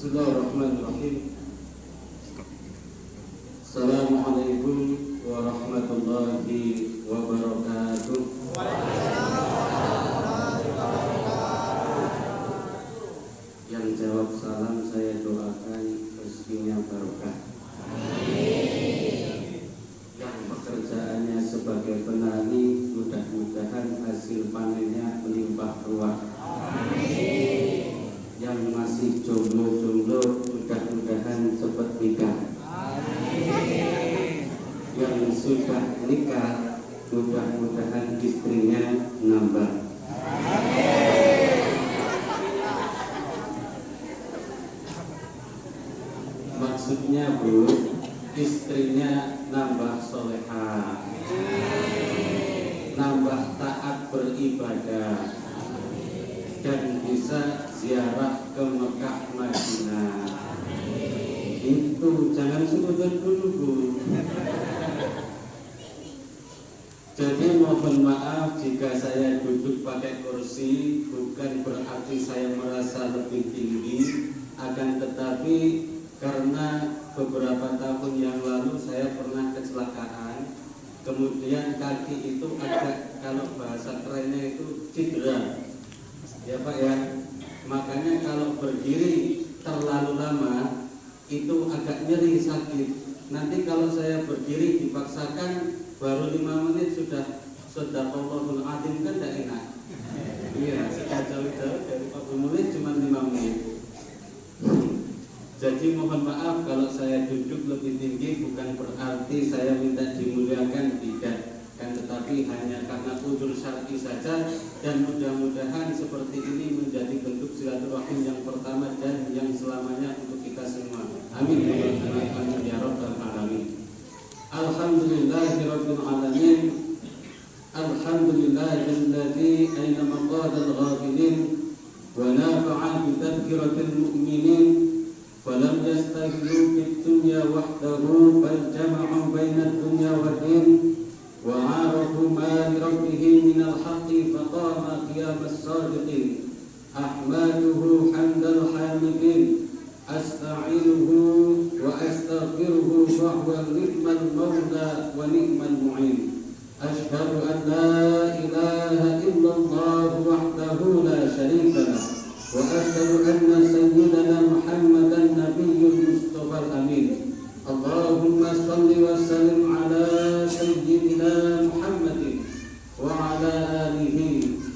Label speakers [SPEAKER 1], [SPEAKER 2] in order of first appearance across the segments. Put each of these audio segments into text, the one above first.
[SPEAKER 1] Bismillahirrahmanirrahim. Assalamualaikum warahmatullahi wabarakatuh. Yang jawab salam saya doakan rezekinya barokah. Yang pekerjaannya sebagai penani mudah-mudahan hasil panennya melimpah ruah. Yang masih jomblo-jomblo mudah-mudahan cepat nikah. Yang sudah nikah mudah-mudahan istrinya nambah. Maksudnya Bu, istrinya nambah solehah, nambah taat beribadah, dan bisa ziarah ke Mekah Madinah. Itu jangan sudut dulu Bu. Jadi mohon maaf jika saya duduk pakai kursi, bukan berarti saya merasa lebih tinggi, akan tetapi karena beberapa tahun yang lalu saya pernah kecelakaan, kemudian kaki itu agak, kalau bahasa kerennya itu cedera. Ya Pak ya, makanya kalau berdiri terlalu lama itu agak nyeri, sakit. Nanti kalau saya berdiri dipaksakan baru 5 menit sudah Shadaqallahul Adzim, kan tidak enak. Iya, sudah jauh-jauh dari 40 menit cuma 5 menit. Jadi mohon maaf kalau saya duduk lebih tinggi, bukan berarti saya minta dimuliakan, tidak. Kan tetapi hanya karena udzur syar'i saja, dan mudah-mudahan seperti ini menjadi bentuk silaturahim yang pertama dan yang selamanya untuk kita semua. Amin ya rabbal alamin. Alhamdulillahirabbil alamin. Alhamdulillahilladzi aina maqadal ghafilin wa nafa'a bi tadhkiratil mu'minin. Falam yastaghlu fid dunya wahdahu bal jama'u bainad dunya wad din. وعارفوا ما لربه من الحق فقام قيام الصادقين. أحمده حمد الحامدين، أستعينه وأستغفره فهو نعم المولى ونعم المعين. أشهد أن لا إله إلا الله وحده لا شريك له، وأشهد أن سيدنا محمدا نبي المصطفى الأمين. اللهم صل وسلم على سيدنا محمد وعلى آله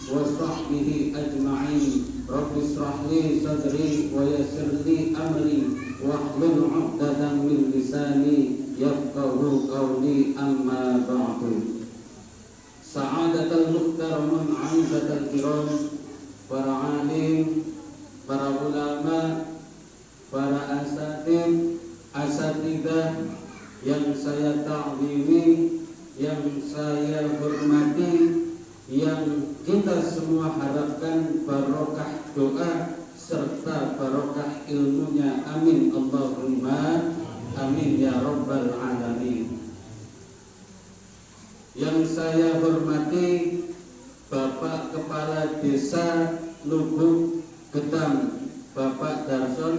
[SPEAKER 1] وصحبه أجمعين. رب اشرح لي صدري ويسر لي أمري واحلل عقدة من لساني يفقهوا قولي. أما بعد. سعادة المحترمين عزة الكرام، para alim, para ulama, para asatidzah yang saya ta'zimi, yang saya hormati, yang kita semua harapkan barokah doa serta barokah ilmunya. Amin Allahumma amin ya rabbal alamin. Yang saya hormati Bapak Kepala Desa Lubuk Getam, Bapak Darsan.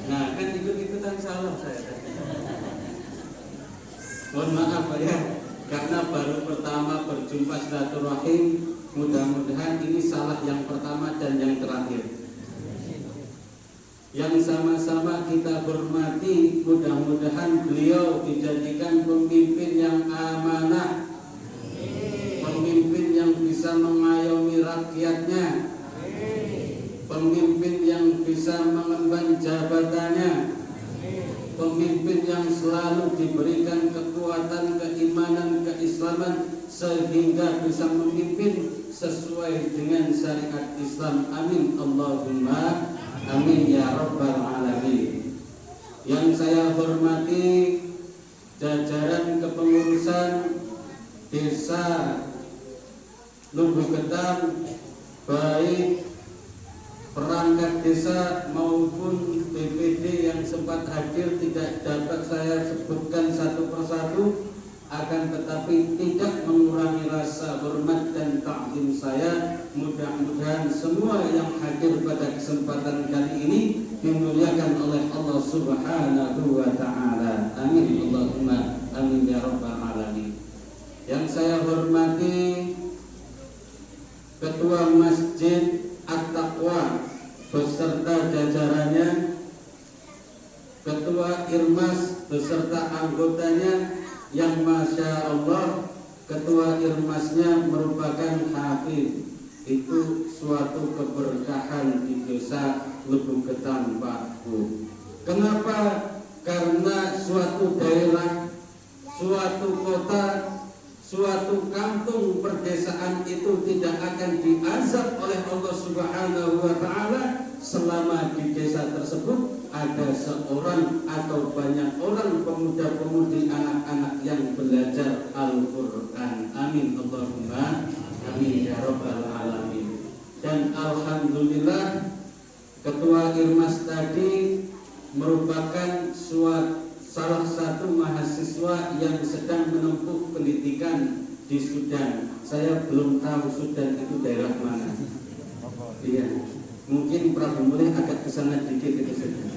[SPEAKER 1] Nah kan ikut-ikutan salah saya. Mohon maaf Pak ya, karena baru pertama berjumpa silaturahim. Mudah-mudahan ini salah yang pertama dan yang terakhir. Yang sama-sama kita hormati, mudah-mudahan beliau dijadikan pemimpin yang amanah, pemimpin yang bisa mengayomi rakyatnya, pemimpin yang bisa mengemban jabatannya, pemimpin yang selalu diberikan kekuatan keimanan, keislaman, sehingga bisa memimpin sesuai dengan syariat Islam. Amin Allahumma amin ya rabbal alamin. Yang saya hormati jajaran kepengurusan Desa Lubuk Getam, baik perangkat desa maupun BPD yang sempat hadir, tidak dapat saya sebutkan satu persatu. akan tetapi tidak mengurangi rasa hormat dan takzim saya. Mudah-mudahan semua yang hadir pada kesempatan kali ini dimuliakan oleh Allah Subhanahu wa taala. Amin Allahumma amin ya rabbal alamin. Yang saya hormati Ketua Masjid At-Taqwa beserta jajarannya, Ketua Irmas beserta anggotanya yang Masya Allah Ketua Irmasnya merupakan hafiz. Itu suatu keberkahan di desa Lubuk Ketan Pak Bu. Kenapa? Karena suatu daerah, suatu kota, suatu kampung perdesaan itu tidak akan diazab oleh Allah Subhanahu wa taala selama di desa tersebut ada seorang atau banyak orang pemuda-pemudi, anak-anak yang belajar Al-Qur'an. Amin Allahumma amin ya rabbal alamin. Dan alhamdulillah Ketua Irmas tadi merupakan salah satu mahasiswa yang sedang menempuh pendidikan di Sudan. Saya belum tahu Sudan itu daerah mana. Iya, mungkin Prabu Mulih agak kesana dikit itu saja.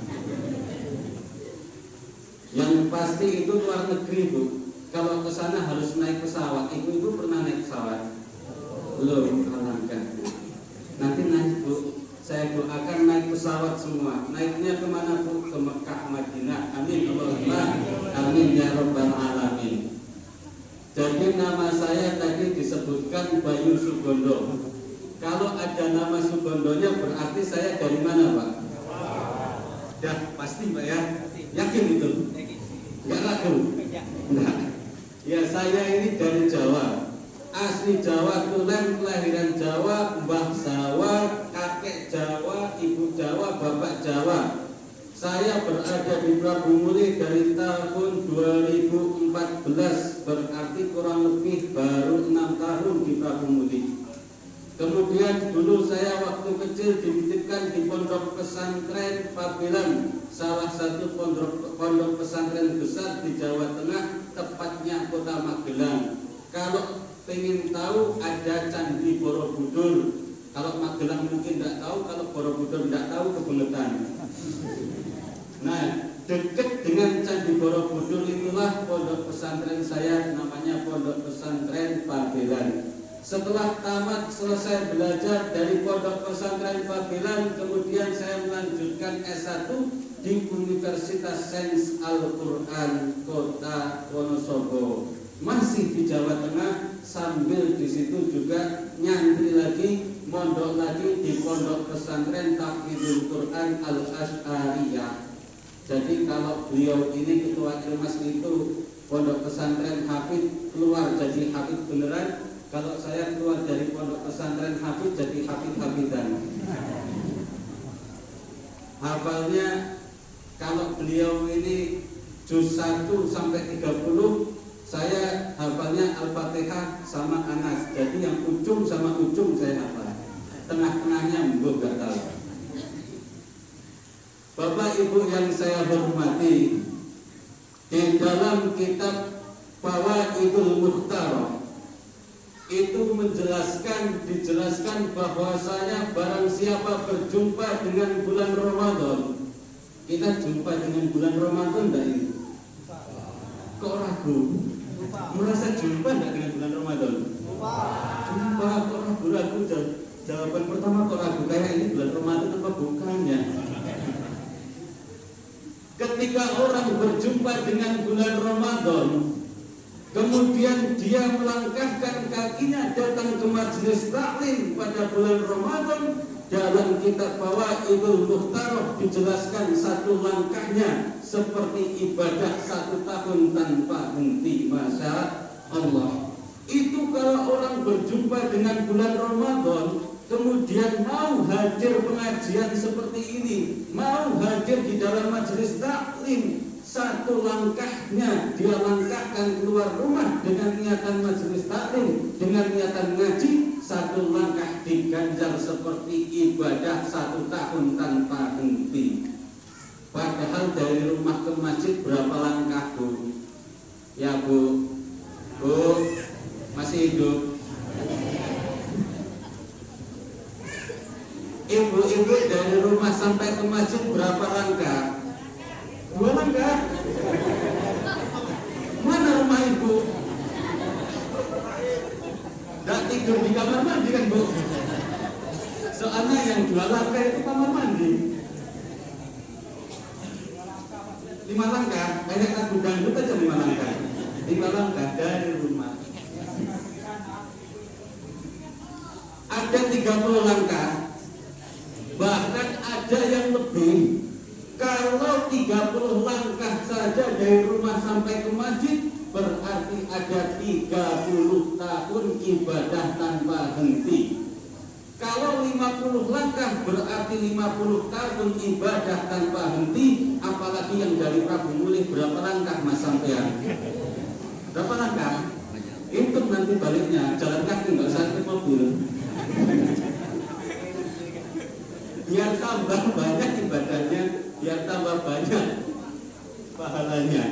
[SPEAKER 1] Yang pasti itu luar negeri Bu. Kalau kesana harus naik pesawat. Ibu pernah naik pesawat? Belum, alangkah. Nanti naik Bu. Saya doakan naik pesawat semua. Naiknya kemana Bu? Ke Mekah, Madinah. Amin Allahumma amin ya rabbal alamin. Jadi nama saya tadi disebutkan Bayu Sugondo. Kalau ada nama Sugondonya berarti saya dari mana Pak? Dah pasti Pak ya? Yakin itu? Enggak ragu? Enggak. Ya saya ini dari Jawa. Asli Jawa, tulen kelahiran Jawa, mbah Jawa, kakek Jawa, ibu Jawa, bapak Jawa. Saya berada di Prabu Mulih dari tahun 2014, berarti kurang lebih baru 6 tahun di Prabu Mulih. Kemudian dulu saya waktu kecil dititipkan di pondok pesantren Pabelan, salah satu pondok pesantren besar di Jawa Tengah, tepatnya Kota Magelang. Kalau pengen tahu ada Candi Borobudur. Kalau Magelang mungkin tidak tahu, kalau Borobudur tidak tahu kebangetan. Nah, dekat dengan Candi Borobudur itulah pondok pesantren saya, namanya Pondok Pesantren Pabelan. Setelah tamat selesai belajar dari Pondok Pesantren Pabelan, kemudian saya melanjutkan S1 di Universitas Sains Al-Quran Kota Wonosobo, masih di Jawa Tengah, sambil di situ juga nyantri lagi, mondok lagi di Pondok Pesantren Tahfidzul Quran Al-Asy'ariyah. Jadi kalau beliau ini Ketua Irmas itu Pondok Pesantren Hafidz, keluar jadi Hafidz beneran. Kalau saya keluar dari Pondok Pesantren Hafidz jadi Hafidz-Hafidhan. Hafalnya kalau beliau ini juz 1 sampai 30, saya hafalnya Al-Fatihah sama Anas. Jadi yang ujung sama ujung saya hafal. Tengah-tengahnya mbok gak tahu. Bapak Ibu yang saya hormati, di dalam kitab Fawaidul Mukhtarah itu dijelaskan bahwasanya barang siapa berjumpa dengan bulan Ramadan. Kita jumpa dengan bulan Ramadan enggak ini? Kok ragu? Merasa jumpa enggak dengan bulan Ramadan? Jumpa, kok ragu-ragu? Jawaban pertama kok ragu, kayak ini bulan Ramadan apa bukannya? Ketika orang berjumpa dengan bulan Ramadan, kemudian dia melangkahkan kakinya datang ke majelis taklim pada bulan Ramadan, dalam kitab Fawaidul Mukhtarah dijelaskan satu langkahnya seperti ibadah 1 tahun tanpa henti. Masya Allah. Itu kalau orang berjumpa dengan bulan Ramadan, kemudian mau hadir pengajian seperti ini, mau hadir di dalam majelis taklim, satu langkahnya dia langkahkan keluar rumah dengan niatan majelis taklim, dengan niatan ngaji, satu langkah diganjar seperti ibadah 1 tahun tanpa henti. Padahal dari rumah ke masjid berapa langkah Bu? Ya Bu, hidup. Ibu-ibu dari rumah sampai ke masjid berapa langkah? 2 langkah. Mana rumah ibu? Gak tidur di kamar mandi kan Bu? Soalnya yang 2 langkah itu kamar mandi. 5 langkah, kayak lagu dangdut aja 5 langkah. 5 langkah dari rumah. Ada 30 langkah, bahkan ada yang lebih. Kalau 30 langkah saja dari rumah sampai ke masjid, berarti ada 30 tahun ibadah tanpa henti. Kalau 50 langkah berarti 50 tahun ibadah tanpa henti. Apalagi yang dari Prabu Mulih berapa langkah Mas sampean? Berapa langkah? Hitung nanti baliknya, jalan kaki nggak usah naik mobil. Biar tambah banyak ibadahnya, biar tambah banyak pahalanya.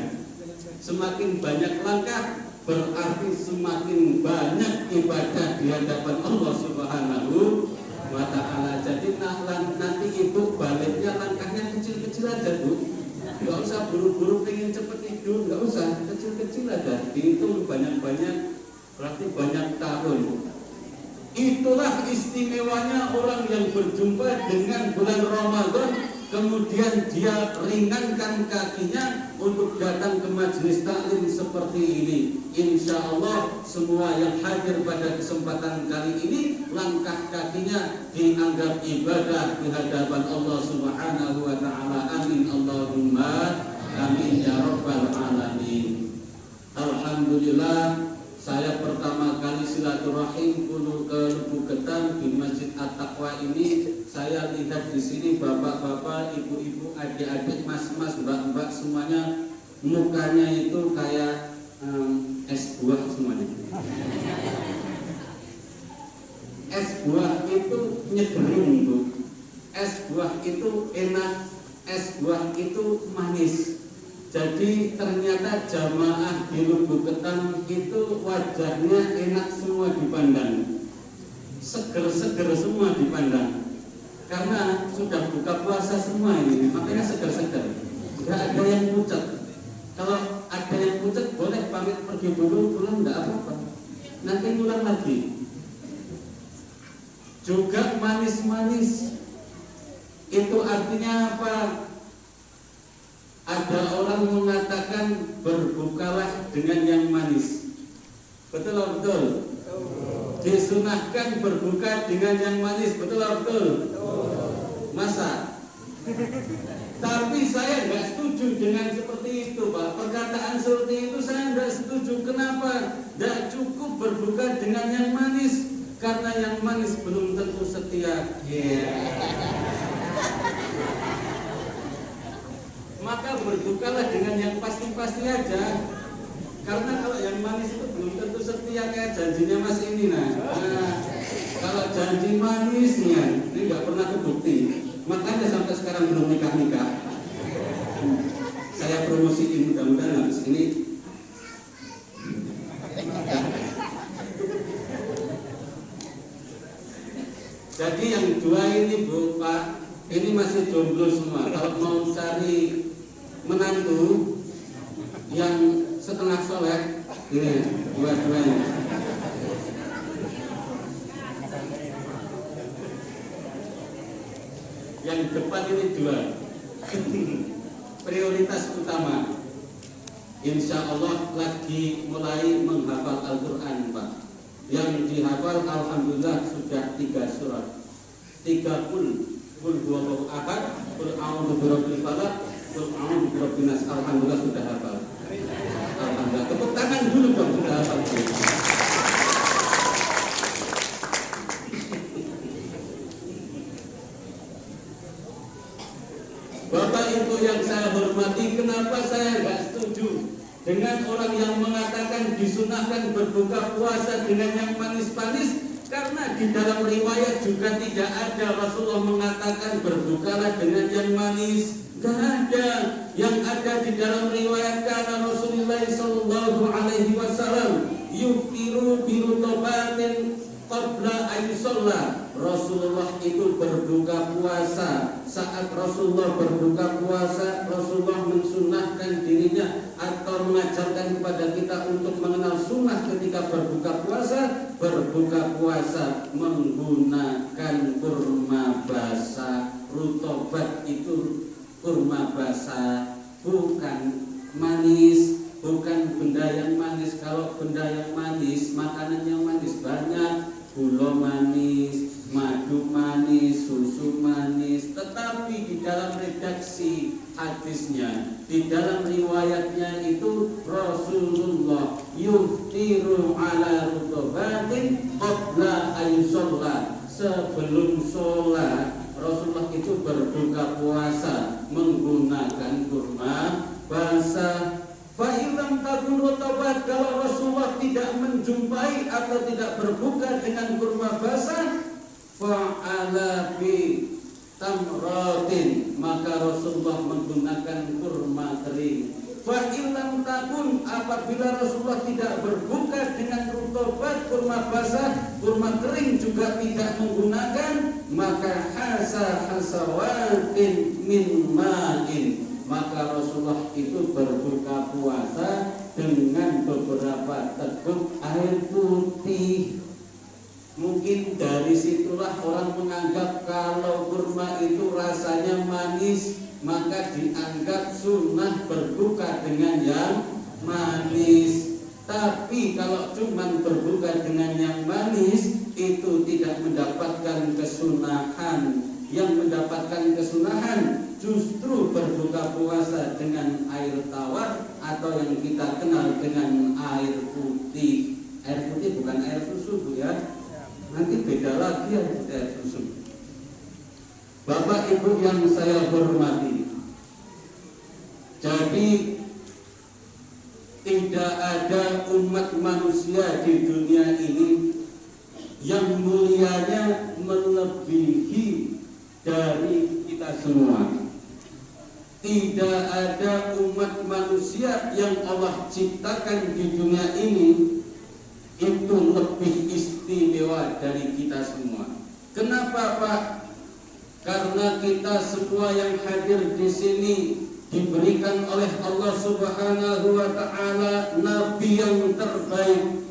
[SPEAKER 1] Semakin banyak langkah berarti semakin banyak ibadah di hadapan Allah Subhanahu wa Ta'ala. Jadi nanti ibu baliknya langkahnya kecil-kecil aja Bu. Nggak usah buru-buru pengen cepet tidur, nggak usah, kecil-kecil aja. Dihitung banyak-banyak berarti banyak tahun. Itulah istimewanya orang yang berjumpa dengan bulan Ramadan, kemudian dia ringankan kakinya untuk datang ke majelis taklim seperti ini. Insya Allah semua yang hadir pada kesempatan kali ini, langkah kakinya dianggap ibadah di hadapan Allah Subhanahu wa Ta'ala. Amin Allahumma amin ya rabbal alamin. Alhamdulillah, saya pertama kali silaturahim kudu ke Lubuk Getang di Masjid At-Taqwa ini. Saya lihat di sini bapak-bapak, ibu-ibu, adik-adik, mas-mas, mbak-mbak semuanya mukanya itu kayak es buah semuanya. Es buah itu nyedering Bu. Es buah itu enak, es buah itu manis. Jadi ternyata jamaah di Lubuk Getang itu wajahnya enak semua dipandang, seger-seger semua dipandang, karena sudah buka puasa semua ini, makanya seger-seger. Tidak ada yang pucat. Kalau ada yang pucat boleh pamit pergi dulu, pulang tidak apa-apa, nanti pulang lagi. Juga manis-manis, itu artinya apa? Ada orang mengatakan berbukalah dengan yang manis. Betul atau betul? Disunahkan berbuka dengan yang manis. Betul atau betul? Masa? Tapi saya nggak setuju dengan seperti itu Pak. Perkataan seperti itu saya nggak setuju. Kenapa? Nggak cukup berbuka dengan yang manis, karena yang manis belum tentu setia. Maka berbukalah dengan yang pasti-pasti aja. Karena kalau yang manis itu belum tentu setia kayak janjinya Mas ini. Nah, kalau janji manisnya ini nggak pernah kebukti. Makanya sampai sekarang belum nikah-nikah. Saya promosiin, mudah-mudahan habis ini. Jadi yang 2 ini Bu, Pak, ini masih jomblo semua. Kalau mau cari menantu yang setengah soleh, ini 2-2-nya. Yang depan ini 2. Prioritas utama, insya Allah lagi mulai menghafal Al-Quran Pak. Yang dihafal alhamdulillah sudah 3 surat, 3 kul huwallahu ahad, kul a'udzu birabbil falaq, kul a'udzu birabbin nas. Alhamdulillah sudah hafal. Alhamdulillah. Tepuk tangan dulu dong, sudah hafal. Bapak Ibu yang saya hormati, kenapa saya nggak setuju dengan orang yang mengatakan disunahkan berbuka puasa dengan yang manis-manis? Karena di dalam riwayat juga tidak ada Rasulullah mengatakan berbukalah dengan yang manis. Tidak ada. Yang ada di dalam riwayat karena Rasulullah SAW yuftiru birutobatin qabla ayyusalla. Rasulullah itu berbuka puasa. Saat Rasulullah berbuka puasa, Rasulullah mensunnahkan dirinya atau mengajarkan kepada kita untuk mengenal sunnah ketika berbuka puasa. Berbuka puasa menggunakan kurma basah. Rutobat itu kurma basah, bukan manis, bukan benda yang manis. Kalau benda yang manis, makanan yang manis banyak, gula manis, madu manis, susu manis. Tetapi di dalam redaksi hadisnya, di dalam riwayatnya itu Rasulullah yuftiru ala rutobatin qabla ayyusalla. Sebelum sholat Rasulullah itu berbuka puasa menggunakan kurma basah. Fa'ilam takun rotabat, kalau Rasulullah tidak menjumpai atau tidak berbuka dengan kurma basah, fa'ala bi tamratin, maka Rasulullah menggunakan kurma kering. Fa'ilam takun, apabila Rasulullah tidak berbuka dengan rotabat kurma basah, kurma kering juga tidak menggunakan, maka hasawatin min ma'in, maka Rasulullah itu berbuka puasa dengan beberapa teguk air putih. Mungkin dari situlah orang menganggap kalau kurma itu rasanya manis, maka dianggap sunnah berbuka dengan yang manis. Tapi kalau cuma berbuka dengan yang manis, itu tidak mendapatkan kesunahan. Yang mendapatkan kesunahan justru berbuka puasa dengan air tawar atau yang kita kenal dengan air putih. Air putih bukan air susu, Bu, ya. Nanti beda lagi air susu. Bapak Ibu yang saya hormati, jadi tidak ada umat manusia di dunia ini yang mulianya melebihi dari kita semua. Tidak ada umat manusia yang Allah ciptakan di dunia ini itu lebih istimewa dari kita semua. Kenapa, Pak? Karena kita semua yang hadir di sini diberikan oleh Allah Subhanahu wa Ta'ala nabi yang terbaik.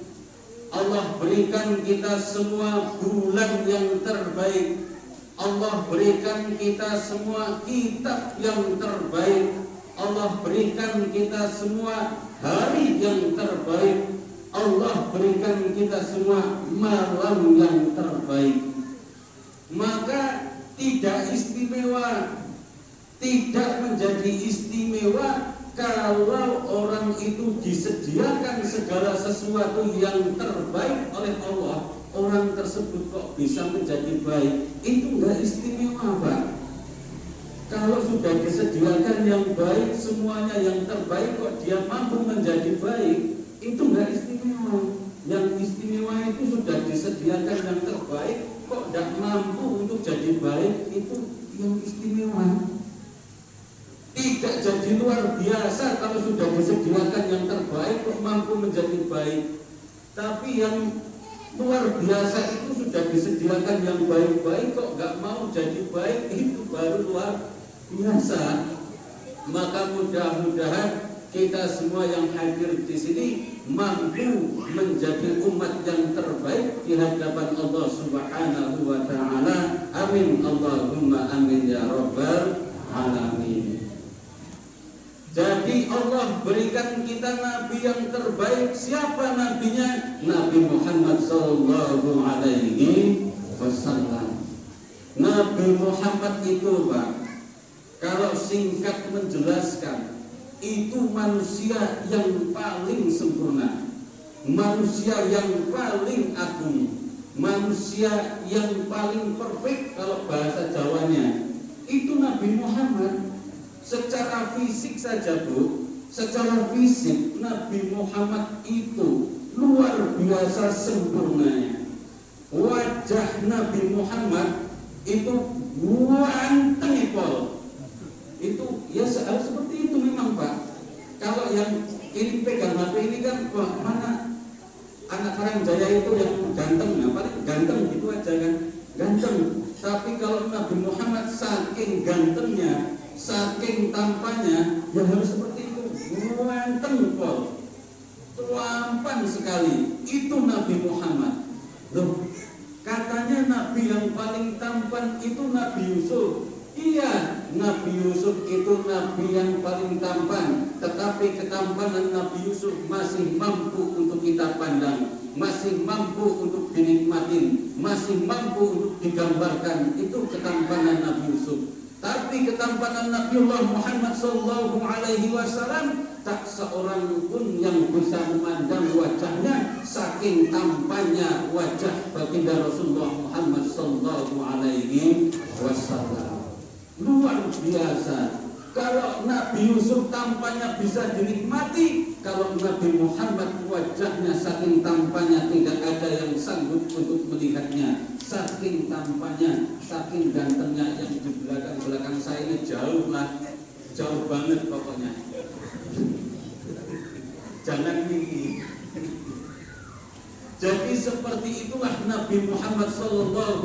[SPEAKER 1] Allah berikan kita semua bulan yang terbaik. Allah berikan kita semua kitab yang terbaik. Allah berikan kita semua hari yang terbaik. Allah berikan kita semua malam yang terbaik. Maka tidak istimewa, tidak menjadi istimewa kalau orang itu disediakan segala sesuatu yang terbaik oleh Allah. Orang tersebut kok bisa menjadi baik, itu enggak istimewa, Pak. Kalau sudah disediakan yang baik, semuanya yang terbaik, kok dia mampu menjadi baik, itu enggak istimewa. Yang istimewa itu sudah disediakan yang terbaik, kok tidak mampu untuk jadi baik, itu yang istimewa. Tidak jadi luar biasa kalau sudah disediakan yang terbaik, kok mampu menjadi baik. Tapi yang luar biasa itu sudah disediakan yang baik-baik, kok nggak mau jadi baik, itu baru luar biasa. Maka mudah-mudahan kita semua yang hadir di sini mampu menjadi umat yang terbaik di hadapan Allah Subhanahu wa Ta'ala. Amin, Allahumma amin ya rabbal alamin. Jadi Allah berikan kita nabi yang terbaik. Siapa nabinya? Nabi Muhammad sallallahu alaihi wasallam. Nabi Muhammad itu, Pak, kalau singkat menjelaskan, itu manusia yang paling sempurna, manusia yang paling agung, manusia yang paling perfect kalau bahasa Jawanya. Itu Nabi Muhammad. Secara fisik saja, Bu, secara fisik Nabi Muhammad itu luar biasa sempurnanya. Wajah Nabi Muhammad itu ganteng, Pol. Itu ya harus seperti itu memang, Pak. Kalau yang ini pegang HP ini kan, wah, mana anak Karangjaya itu yang ganteng, paling ganteng gitu aja kan, ganteng. Tapi kalau Nabi Muhammad saking gantengnya, saking tampannya, ya harus seperti itu, ganteng pol, tampan sekali. Itu Nabi Muhammad. Loh, katanya Nabi yang paling tampan itu Nabi Yusuf. Iya, Nabi Yusuf itu Nabi yang paling tampan. Tetapi ketampanan Nabi Yusuf masih mampu untuk kita pandang, masih mampu untuk dinikmatin, masih mampu untuk digambarkan. Itu ketampanan Nabi Yusuf. Tapi ketampanan Nabiullah Muhammad SAW, tak seorang pun yang bisa memandang wajahnya, saking tampannya wajah baginda Rasulullah Muhammad SAW. Luar biasa. Kalau Nabi Yusuf tampannya bisa dinikmati, kalau Nabi Muhammad wajahnya saking tampannya tidak ada yang sanggup untuk melihatnya. Saking tampannya, saking gantengnya, yang di belakang saya ini jauh banget pokoknya. Jangan tinggi. Jadi seperti itulah Nabi Muhammad SAW.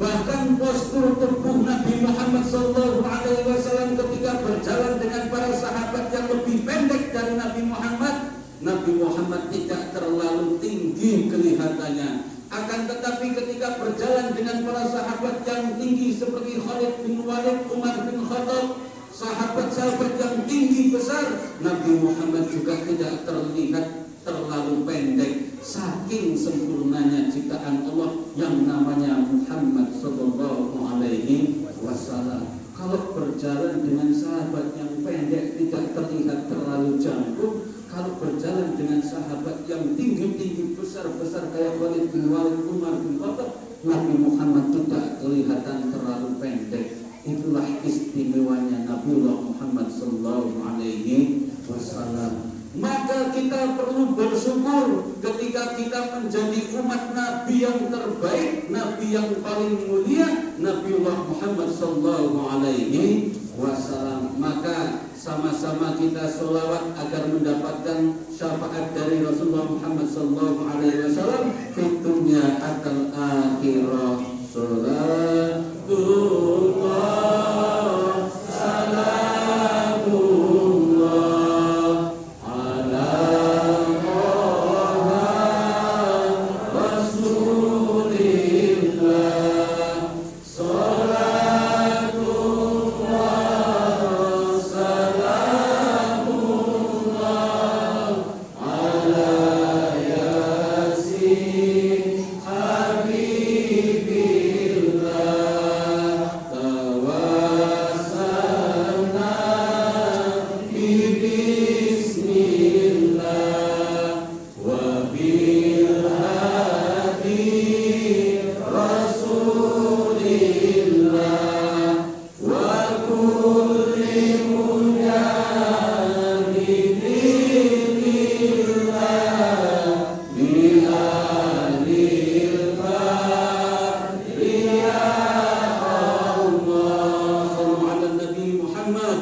[SPEAKER 1] Bahkan postur tubuh Nabi Muhammad SAW ketika berjalan dengan para sahabat yang lebih pendek dari Nabi Muhammad, Nabi Muhammad tidak terlalu tinggi kelihatannya. Akan tetapi ketika berjalan dengan para sahabat yang tinggi seperti Khalid bin Walid, Umar bin Khattab, sahabat-sahabat yang tinggi besar, Nabi Muhammad juga tidak terlihat terlalu pendek. Saking sempurnanya ciptaan Allah yang namanya Muhammad Sallallahu Alaihi Wasallam. Kalau berjalan dengan sahabat yang pendek tidak terlihat terlalu jangkung. Kalau berjalan dengan sahabat yang tinggi-tinggi besar-besar kayak Khalid bin Walid, Umar bin Khattab, Nabi Muhammad tidak kelihatan terlalu pendek. Itulah istimewanya Nabiullah Muhammad Sallallahu Alaihi Wasallam. Maka kita perlu bersyukur ketika kita menjadi umat Nabi yang terbaik, Nabi yang paling mulia, Nabiullah Muhammad Sallallahu Alaihi Wasallam. Maka sama-sama kita sholawat agar mendapatkan syafaat dari Rasulullah Muhammad Sallallahu Alaihi Wasallam di dunia akal akhirah. Salatullah salamullah ala Rasulillah. Salatullah salamullah ala yasin habibillah. Tawassalna bismillah wa bil hadi Rasulillah wa kulli munyadilillah bi alil fadli ya Allah. Sallu ala Nabi Muhammad.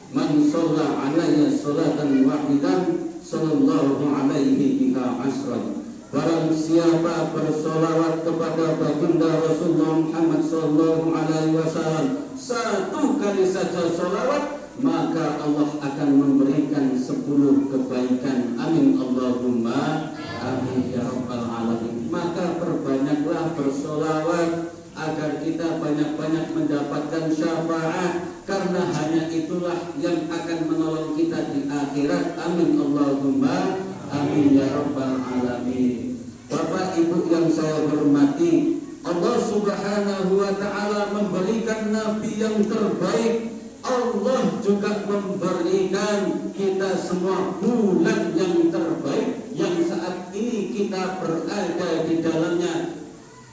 [SPEAKER 1] Man shalla alaihi salatan wahidan sallallahu alaihi biha asran. Barang siapa bersolawat kepada baginda Rasulullah Muhammad sallallahu alaihi wasallam satu kali saja solawat, maka Allah akan memberikan 10 kebaikan. Amin Allahumma amin ya rabbal alamin. Maka perbanyaklah bersolawat agar kita banyak-banyak mendapatkan syafaat, karena hanya itulah yang akan menolong kita di akhirat. Amin Allahumma amin ya rabbal alamin. Bapak Ibu yang saya hormati, Allah Subhanahu wa taala memberikan nabi yang terbaik. Allah juga memberikan kita semua bulan yang terbaik yang saat ini kita berada di dalamnya,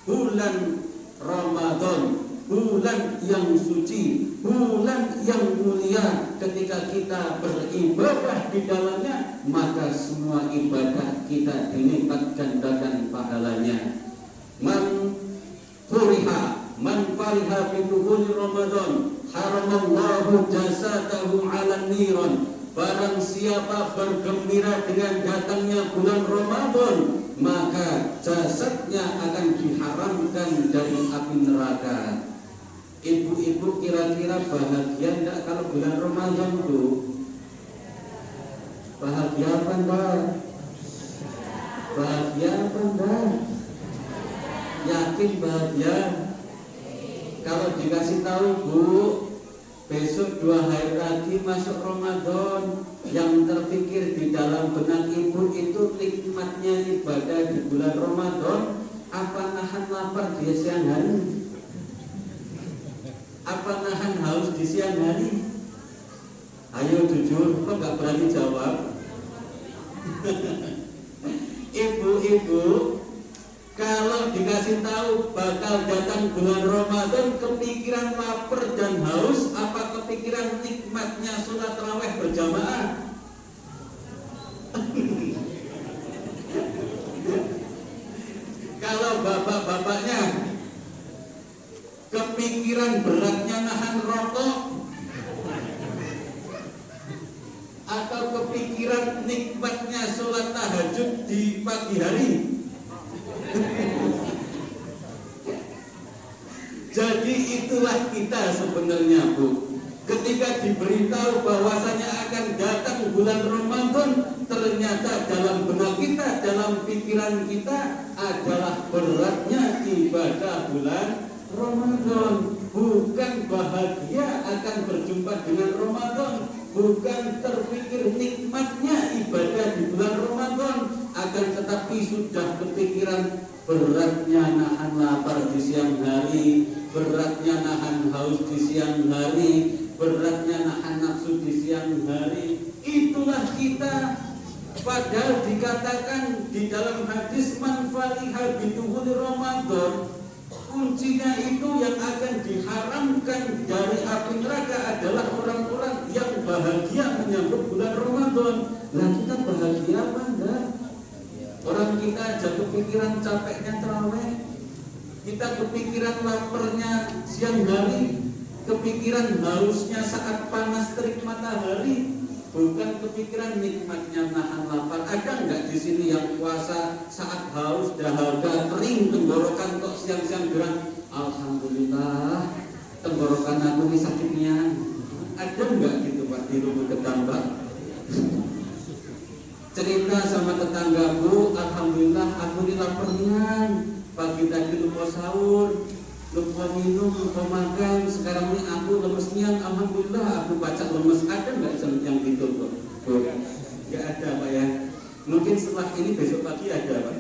[SPEAKER 1] bulan Ramadan, bulan yang suci, bulan yang mulia. Ketika kita beribadah di dalamnya, maka semua ibadah kita dilipat gandakan pahalanya. Man fariha fi dukhuli Ramadan haramallahu jasadahu 'alan niran barang siapa bergembira dengan datangnya bulan Ramadan, maka jasadnya akan diharamkan dari api neraka. Ibu-ibu kira-kira bahagia enggak kalau bulan Ramadan, Bu? Bahagia apa enggak? Bahagia apa enggak? Yakin bahagia? Kalau dikasih tahu, Bu, besok 2 hari lagi masuk Ramadan, yang terpikir di dalam benak ibu itu nikmatnya ibadah di bulan Ramadan, apa nahan lapar di siang hari? Apa nahan haus di siang hari? Ayo jujur, kok gak berani jawab? Ibu-ibu, kalau dikasih tahu bakal datang bulan Ramadan, kepikiran lapar dan haus, apa kepikiran nikmatnya sholat tarawih berjamaah? Kalau bapak-bapaknya kepikiran beratnya nahan rokok, atau kepikiran nikmatnya sholat tahajud di pagi hari? Jadi itulah kita sebenarnya, Bu. Ketika diberitahu bahwasanya akan datang bulan Ramadan, ternyata dalam benak kita, dalam pikiran kita adalah beratnya ibadah bulan Ramadan. Bukan bahagia akan berjumpa dengan Ramadan, bukan terpikir nikmatnya ibadah di bulan Ramadan, akan tetapi sudah kepikiran beratnya nahan lapar di siang hari, beratnya nahan haus di siang hari, beratnya nahan nafsu di siang hari. Itulah kita. Padahal dikatakan di dalam hadis man fariha bidukhuli Ramadan, kuncinya itu yang akan diharamkan dari api neraka adalah orang-orang yang bahagia menyambut bulan Ramadan. Lah kita bahagia apa enggak? Orang kita aja kepikiran capeknya tarawih, kita kepikiran laparnya siang hari, kepikiran hausnya saat panas terik matahari, bukan kepikiran nikmatnya nahan lapar. Ada enggak di sini yang puasa saat haus, dahaga, kering tenggorokan kok siang-siang gerak? Alhamdulillah, tenggorokan aku ini sakitnya. Ada enggak gitu Pak di rumah ketambak? Cerita sama tetanggaku, alhamdulillah aku ini laparnya. Pagi tadi lupa sahur, lupa minum, lupa makan. Sekarang ini aku lemesnya, alhamdulillah aku baca lemes. Ada nggak yang gitu kok? Nggak ada Pak ya. Mungkin setelah ini besok pagi ada Pak.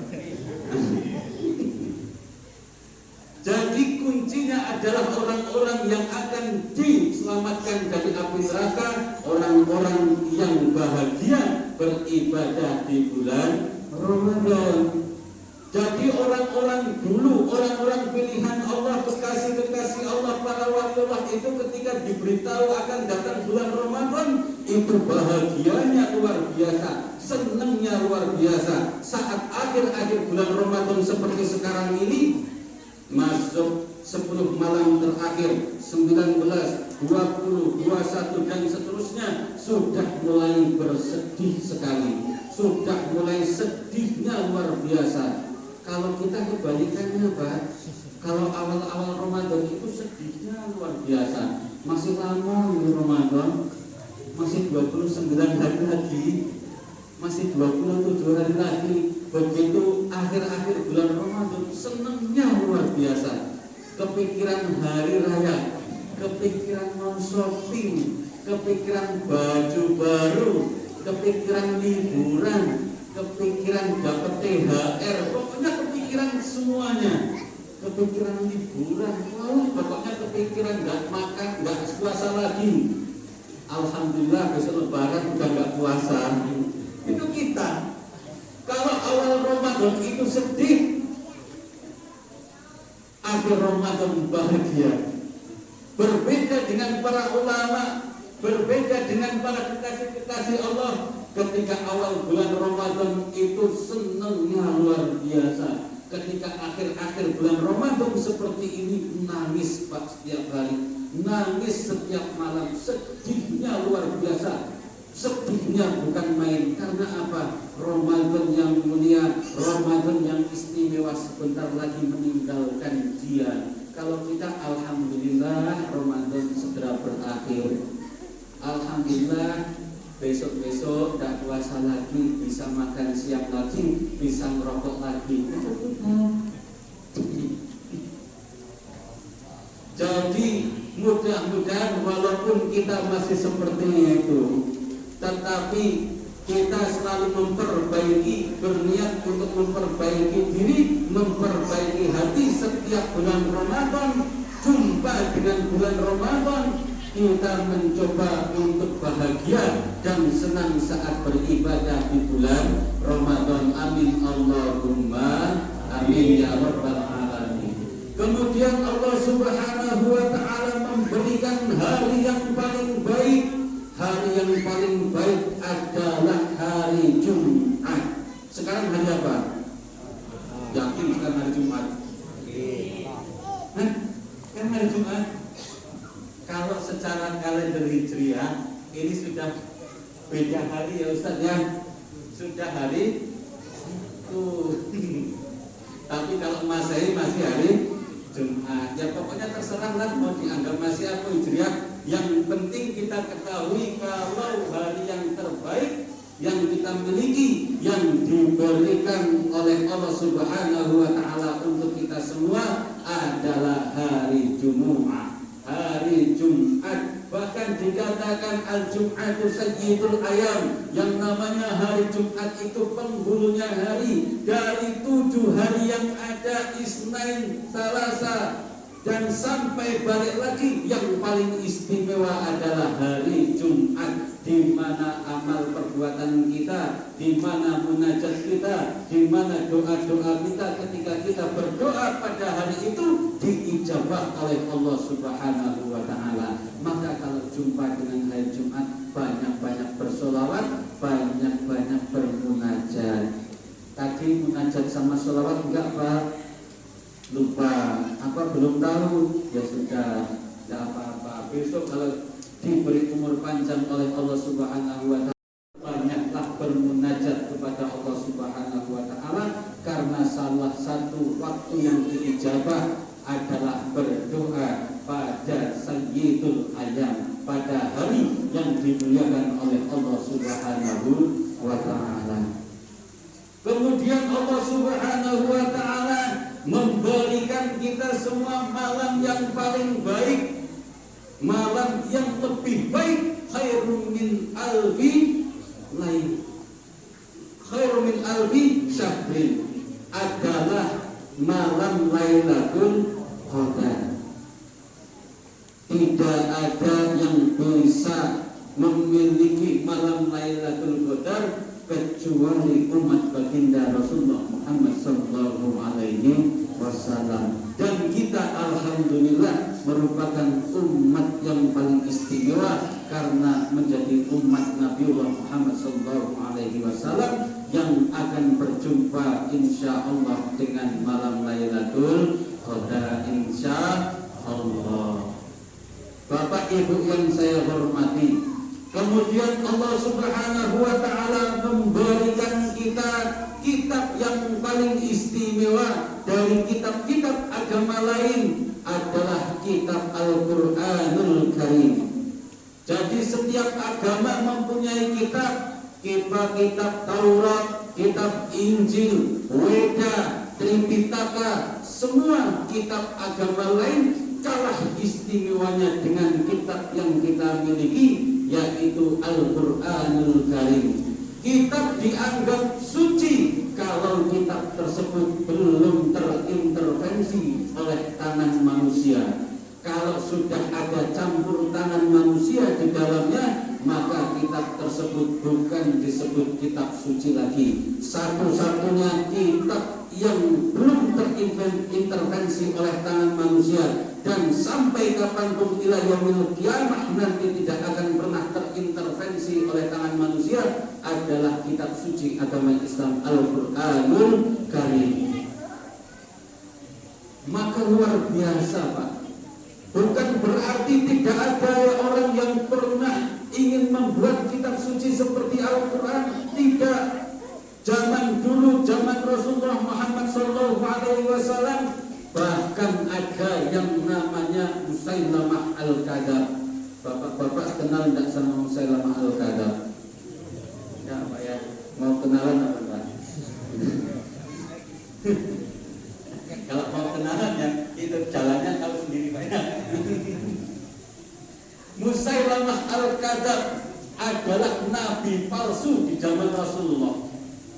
[SPEAKER 1] Jadi kuncinya adalah orang-orang yang akan diselamatkan dari api neraka, orang-orang yang bahagia beribadah di bulan Ramadan. Jadi orang-orang dulu, orang-orang pilihan Allah, kekasih-kekasih Allah, para wali Allah itu ketika diberitahu akan datang bulan Ramadan, itu bahagianya luar biasa, senangnya luar biasa. Saat akhir-akhir bulan Ramadan seperti sekarang ini, masuk 10 malam terakhir, 19, 20, 21 dan seterusnya, sudah mulai bersedih sekali, sudah mulai sedihnya luar biasa. Kalau kita kebalikannya Pak, kalau awal-awal Ramadan itu sedihnya luar biasa. Masih lama di Ramadan, masih 29 hari lagi, masih 27 hari lagi. Begitu akhir-akhir bulan Ramadan, senangnya luar biasa. Kepikiran hari raya, kepikiran mau shopping, kepikiran baju baru, kepikiran liburan, kepikiran dapat THR, pokoknya kepikiran semuanya. Kepikiran liburan, pokoknya kepikiran nggak makan, nggak puasa lagi. Alhamdulillah besok lebaran udah nggak puasa. Itu kita. Kalau awal Ramadan itu sedih, akhir Ramadan bahagia. Berbeda dengan para ulama, berbeda dengan para kekasih-kekasih Allah. Ketika awal bulan Ramadan itu senangnya luar biasa. Ketika akhir-akhir bulan Ramadan seperti ini, nangis Pak setiap hari, nangis setiap malam, sedihnya luar biasa. Sedihnya bukan main. Karena apa? Ramadan yang mulia, Ramadan yang istimewa sebentar lagi meninggalkan dia. Kalau kita alhamdulillah Ramadan segera berakhir. Alhamdulillah besok-besok tidak puasa lagi, bisa makan siang lagi, bisa merokok lagi. Jadi mudah-mudahan walaupun kita masih seperti itu, tetapi kita selalu memperbaiki, berniat untuk memperbaiki diri, memperbaiki hati setiap bulan Ramadan. Jumpa dengan bulan Ramadan, kita mencoba untuk bahagia dan senang saat beribadah di bulan Ramadan. Amin Allahumma amin ya rabbal alamin. Kemudian Allah Subhanahu wa ta'ala memberikan hari yang paling baik. Hari yang paling baik adalah hari Jumat. Sekarang hari apa? Yakin sekarang hari Jumat? Kan hari Jumat. Kalau secara kalender Hijriah ini sudah beda hari ya Ustaz ya. Sudah hari tuh. Tapi kalau Masehi masih hari Jumat. Ya pokoknya terserah lah mau dianggap masih apa Hijriah. Yang penting kita ketahui kalau hari yang terbaik yang kita miliki, yang diberikan oleh Allah Subhanahu wa ta'ala untuk kita semua adalah hari Jumat, hari Jumat. Bahkan dikatakan al-Jum'atu sayyidul ayam, yang namanya hari Jumat itu penghulunya hari. Dari 7 hari yang ada, Isnin, Selasa, dan sampai balik lagi, yang paling istimewa adalah hari Jumat, di mana amal perbuatan kita, di mana munajat kita, di mana doa-doa kita ketika kita berdoa pada hari itu diijabah oleh Allah Subhanahu wa ta'ala. Maka kalau jumpa dengan hari Jumat, banyak-banyak bersolawat, banyak-banyak bermunajat. Tadi munajat sama solawat enggak Pak? Lupa, apa belum tahu, ya sudah, tidak apa-apa. Besok kalau diberi umur panjang oleh Allah Subhanahu wa ta'ala, banyaklah bermunajat kepada Allah Subhanahu wa ta'ala, karena salah satu waktu yang diijabah adalah berdoa pada Sayyidul Ayam, pada hari yang dimuliakan oleh Allah Subhanahu wa ta'ala. Kemudian Allah Subhanahu wa ta'ala memberikan kita semua malam yang paling baik, malam yang lebih baik. Khairun min alfi lail, khairun min alfi syahrin, adalah malam Lailatul Qadar. Tidak ada yang bisa memiliki malam Lailatul Qadar kecuali umat baginda Rasulullah Muhammad sallallahu alaihi wasallam. Dan kita alhamdulillah merupakan umat yang paling istimewa karena menjadi umat Nabiullah Muhammad sallallahu alaihi wasallam yang akan berjumpa insyaallah dengan malam Lailatul Qadar insyaallah. Bapak Ibu yang saya hormati, kemudian Allah Subhanahu wa ta'ala memberikan kita kitab yang paling istimewa dari kitab-kitab agama lain, adalah kitab Al-Quranul Karim. Jadi setiap agama mempunyai kitab, kitab Taurat, kitab Injil, Weda, Tripitaka, semua kitab agama lain kalah istimewanya dengan kitab yang kita miliki, yaitu Al-Quranul Karim. Kitab dianggap suci kalau kitab tersebut belum terintervensi oleh tangan manusia. Kalau sudah ada campur tangan manusia di dalamnya, maka kitab tersebut bukan disebut kitab suci lagi. Satu-satunya kitab yang belum terintervensi oleh tangan manusia, dan sampai kapanpun ila yaumil qiyamah nanti tidak akan pernah terintervensi oleh tangan manusia, adalah kitab suci agama Islam, Al-Quranul Karim. Maka luar biasa Pak. Bukan berarti tidak ada orang yang pernah ingin membuat kitab suci seperti Al-Quran? Tidak. Zaman dulu, zaman Rasulullah Muhammad SAW, bahkan ada yang namanya Musailamah Al-Kadzab. Bapak-bapak kenal tidak sama Musailamah Al-Kadzab? Ya Pak ya, mau kenalan apa Pak? Kalau mau kenalan ya itu jalannya kalau sendiri Pak ya. Musailamah Al-Kadzab adalah nabi palsu di zaman Rasulullah.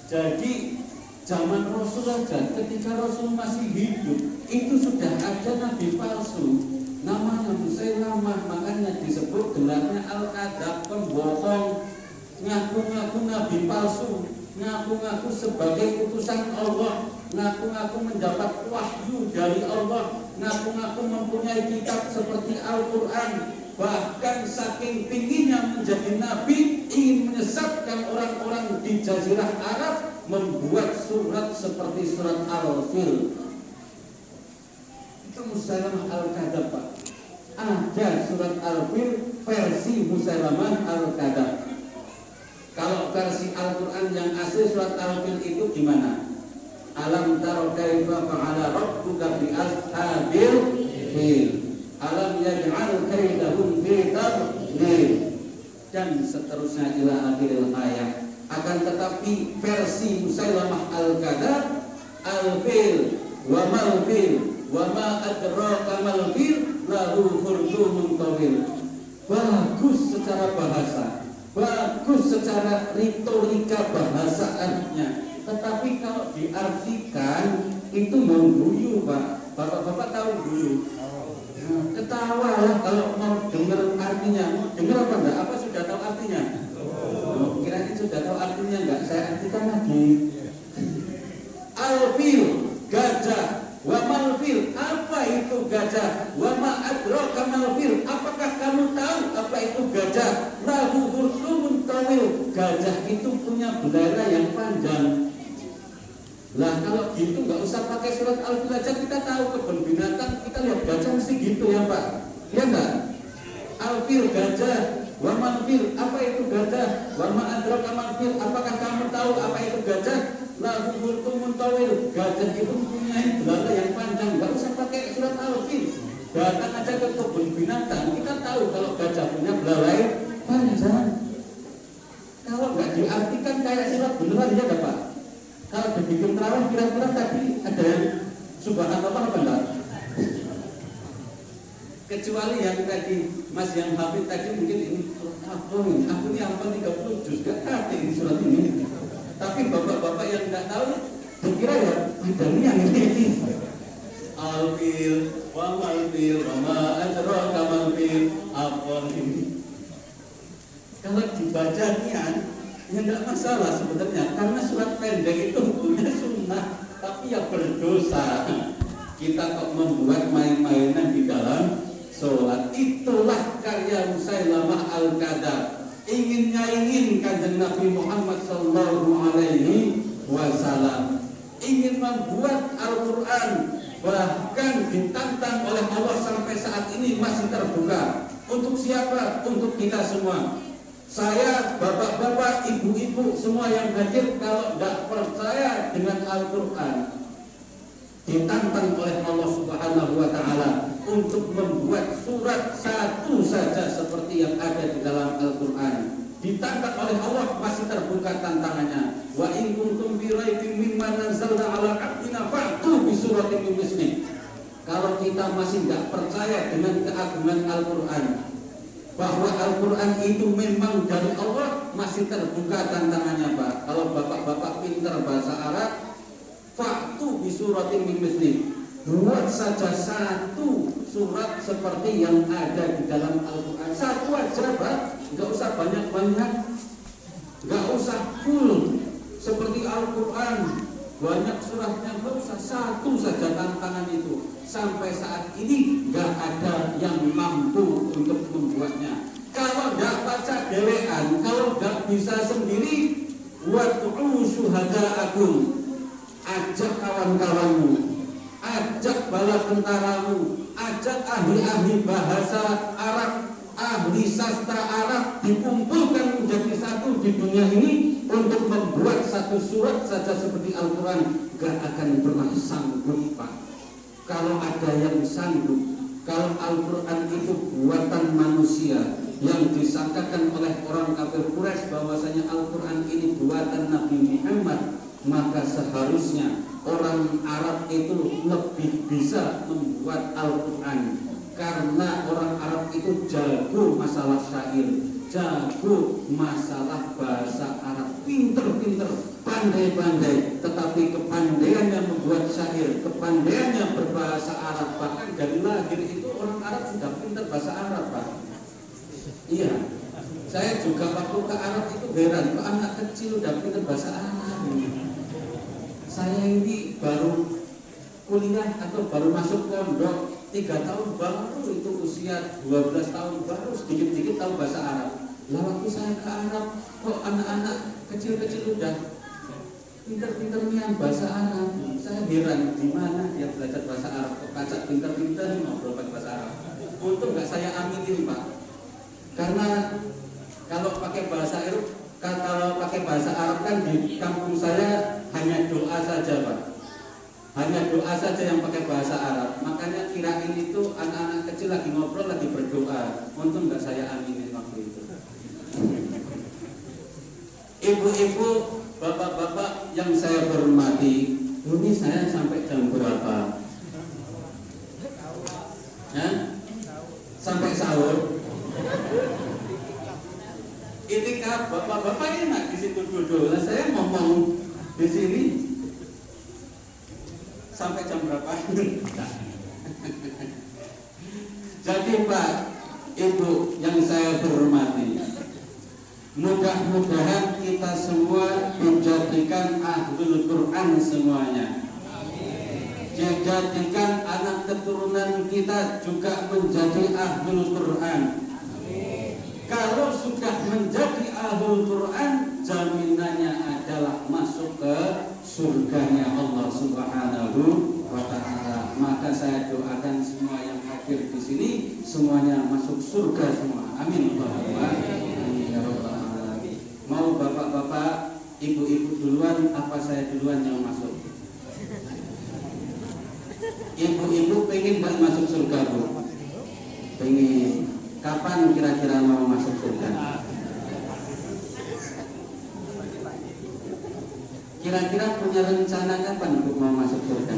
[SPEAKER 1] Jadi zaman Rasulullah dan ketika Rasul masih hidup itu sudah ada nabi palsu namanya Musailamah, makanya disebut gelarnya Al-Kadzab, pembohong, ngaku-ngaku nabi palsu, ngaku-ngaku sebagai utusan Allah, ngaku-ngaku mendapat wahyu dari Allah, ngaku-ngaku mempunyai kitab seperti Al-Quran. Bahkan saking tingginya menjadi nabi, ingin menyesatkan orang-orang di Jazirah Arab, membuat surat seperti surat Al-Fil. Itu Musailamah Al-Kadzab Pak. Ada surat Al-Fil versi Musailamah Al-Kadzab. Kalau versi Al-Quran yang asli surat Al-Fil itu gimana? Alam taro kaifa fa'ala rabbuka bi ashabil fil. Alam yaj'al kaidahum fi tadlil, dan seterusnya ila akhiril ayat. Akan tetapi versi Musailamah Al-Kadzab, Al-Fil wa mal fil wa ma adraka mal fil lahu khurtumun tawil. Bagus secara bahasa, bagus secara retorika bahasaannya, tetapi kalau diartikan itu mengguyu Pak. Bapak-bapak tahu guyu? Ketawa lah kalau mau dengar artinya. Dengar apa enggak? Apa sudah tahu artinya? Oh, kirain sudah tahu artinya enggak? Saya artikan lagi. Al-fil, gajah. Wa mal-fil, apa itu gajah? Wa ma adraka mal-fil, apakah kamu tahu apa itu gajah? Lahu khurtumun tawil, gajah itu punya belara yang panjang. Lah kalau gitu nggak usah pakai surat Al-Fil aja, kita tahu kebun binatang, kita lihat gajah mesti gitu ya Pak, ya enggak? Al-Fil gajah, wa mal-fil, apa itu gajah? Wa ma adraka mal-fil, apakah kamu tahu apa itu gajah? Lahu khurtumun tawil, gajah itu punya belara yang panjang, nggak usah pakai surat Al-Fil. Datang aja ke kebun binatang, kita tahu kalau gajah punya belara yang panjang. Kalau nggak diartikan kayak surat beneran ya nggak Pak? Kalau dibikin terawih kira-kira tadi ada yang subhanallah apa enggak? Kecuali yang tadi Mas yang hafid tadi mungkin ini aku ini hafal 30 juz gak kate ini surat ini. Tapi bapak-bapak yang enggak tahu kira ya ada yang ini. Al-fil wa mal-fil wa ma adraka mal-fil, apa ini? Kalau dibaca nian ya enggak masalah sebenarnya, karena surat pendek itu punya sunnah, tapi ya berdosa. Kita kok membuat main-mainan di dalam sholat. Itulah karya Musailamah Al-Kadzab, ingin nyaingin kanjeng Nabi Muhammad sallallahu alaihi wasallam, ingin membuat Al-Quran, bahkan ditantang oleh Allah sampai saat ini masih terbuka. Untuk siapa? Untuk kita semua. Saya, bapak-bapak, ibu-ibu, semua yang hadir, kalau tidak percaya dengan Al-Quran, ditantang oleh Allah Subhanahu wa Ta'ala untuk membuat surat satu saja seperti yang ada di dalam Al-Quran. Ditantang oleh Allah, masih terbuka tantangannya. Wa in kuntum fi raibin mimma nazzalna 'ala 'abdina fa'tu bi suratin min mislih. Kalau kita masih tidak percaya dengan keagungan Al-Quran, bahwa Al-Quran itu memang dari Allah, masih terbuka tantangannya Pak. Kalau bapak-bapak pintar bahasa Arab, fa'tu bi suratin min mislih, buat saja satu surat seperti yang ada di dalam Al-Quran. Satu aja Pak, nggak usah banyak-banyak, nggak usah full seperti Al-Quran banyak suratnya, nggak usah, satu saja tantangan itu. Sampai saat ini nggak ada yang mampu untuk membuatnya. Kalau nggak baca dewean, kalau nggak bisa sendiri, wad'u syuhada'akum, ajak kawan-kawanmu, ajak bala tentaramu, ajak ahli-ahli bahasa Arab, ahli sastra Arab dikumpulkan menjadi satu di dunia ini untuk membuat satu surat saja seperti Al-Quran, gak akan pernah sanggup, Pak. Kalau ada yang sanggup, kalau Al-Quran itu buatan manusia yang disangkakan oleh orang kafir Quraisy bahwasanya Al-Quran ini buatan Nabi Muhammad, maka seharusnya orang Arab itu lebih bisa membuat Al-Quran, karena orang Arab itu jago masalah syair, jago masalah bahasa Arab, pinter-pinter, pandai-pandai. Tetapi kepandaiannya membuat syair, kepandaiannya berbahasa Arab, bahkan dari lahir itu orang Arab sudah pinter bahasa Arab, Pak. Iya, saya juga waktu ke Arab itu heran, kok anak kecil udah pinter bahasa Arab. Saya ini baru kuliah atau baru masuk pondok 3 tahun baru, itu usia 12 tahun baru sedikit-sedikit tahu bahasa Arab. Lah waktu saya ke Arab, kok anak-anak kecil-kecil udah pinter-pinternya bahasa Arab. Saya heran, di mana dia belajar bahasa Arab, kok kacak pinter-pinter ngobrol bahasa Arab. Untung nggak saya aminin, Pak. Karena kalau pakai bahasa Arab kan di kampung saya hanya doa saja, Pak. Hanya doa saja yang pakai bahasa Arab. Makanya kirain itu anak-anak kecil lagi ngobrol, lagi berdoa. Untung nggak saya aminin waktu itu. Ibu-ibu, bapak-bapak yang saya hormati, ini saya sampai jam berapa? Ya? Sampai sahur. Itikaf, bapak-bapak enak di situ duduk. Nah, saya ngomong di sini sampai jam berapa? Jadi Pak, Ibu yang saya hormati, mudah-mudahan kita semua dijadikan ahlul Quran semuanya. Dijadikan anak keturunan kita juga menjadi ahlul Quran. Kalau sudah menjadi ahlul Quran, jaminannya adalah masuk ke surganya Allah Subhanahu wa Ta'ala. Maka saya doakan semua yang hadir di sini semuanya masuk surga semua. Amin. Amin ya rabbal alamin. Mau bapak-bapak, ibu-ibu duluan apa saya duluan yang masuk? Ibu-ibu pengen nggak masuk surga, Bu? Pengen. Kapan kira-kira mau masuk surga? Kira-kira punya rencana kapan untuk mau masuk surga?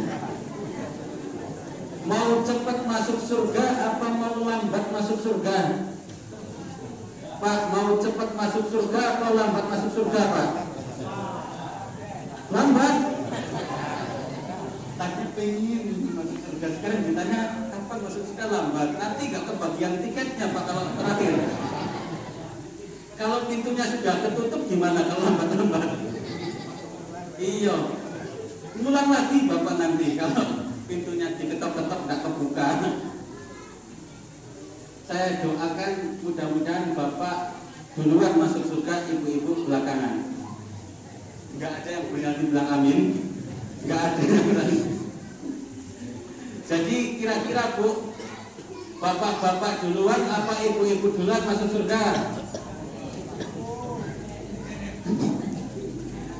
[SPEAKER 1] Mau cepat masuk surga apa mau lambat masuk surga? Pak, mau cepat masuk surga atau lambat masuk surga, Pak? Lambat. Tadi pengen masuk surga, sekarang ditanya kapan masuk surga, lambat. Nanti gak kebagian tiketnya, Pak, kalau terakhir. Kalau pintunya sudah ketutup gimana kalau lambat-lambat? Iya, ngulang lagi Bapak nanti kalau pintunya diketok-ketok gak kebuka. Saya doakan mudah-mudahan Bapak duluan masuk surga, ibu-ibu belakangan. Gak ada yang berani bilang amin. Gak ada yang berani. Jadi kira-kira Bu, bapak-bapak duluan apa ibu-ibu duluan masuk surga?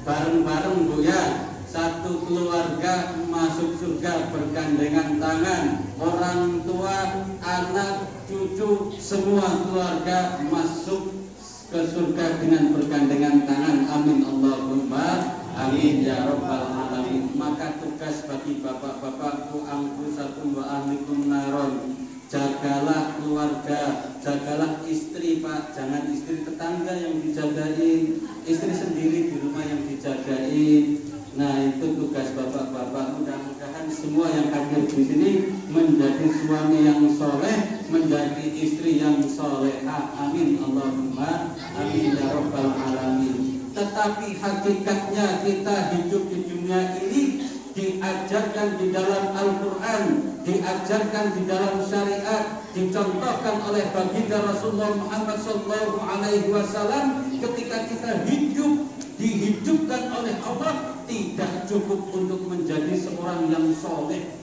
[SPEAKER 1] Bareng-bareng Bu ya. Satu keluarga masuk surga bergandengan tangan. Orang tua, anak, cucu, semua keluarga masuk ke surga dengan bergandengan tangan. Amin Allahumma amin ya rabbal alamin. Maka tugas bagi bapak-bapakku, anfusakum wa ahlikum naron. Jagalah keluarga, jagalah istri, Pak. Jangan istri tetangga yang dijagain, istri sendiri di rumah yang dijagain. Nah, itu tugas bapak-bapak. Mudah-mudahan semua yang hadir di sini menjadi suami yang soleh, menjadi istri yang solehah. Amin Allahumma amin ya rabbal alamin. Tetapi hakikatnya kita hidup di dunia ini diajarkan di dalam Al-Quran, diajarkan di dalam syariat, dicontohkan oleh baginda Rasulullah Muhammad SAW. Ketika kita hidup, dihidupkan oleh Allah, tidak cukup untuk menjadi seorang yang soleh,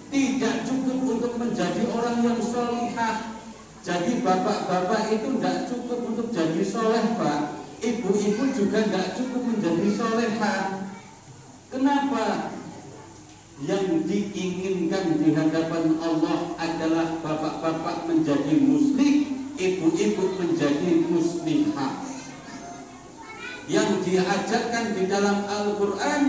[SPEAKER 1] tidak cukup untuk menjadi orang yang solihah. Jadi bapak-bapak itu tidak cukup untuk jadi soleh, Pak. Ibu-ibu juga tidak cukup menjadi solehah. Kenapa? Yang diinginkan di hadapan Allah adalah bapak-bapak menjadi muslim, ibu-ibu menjadi muslihah. Yang diajarkan di dalam Al-Quran,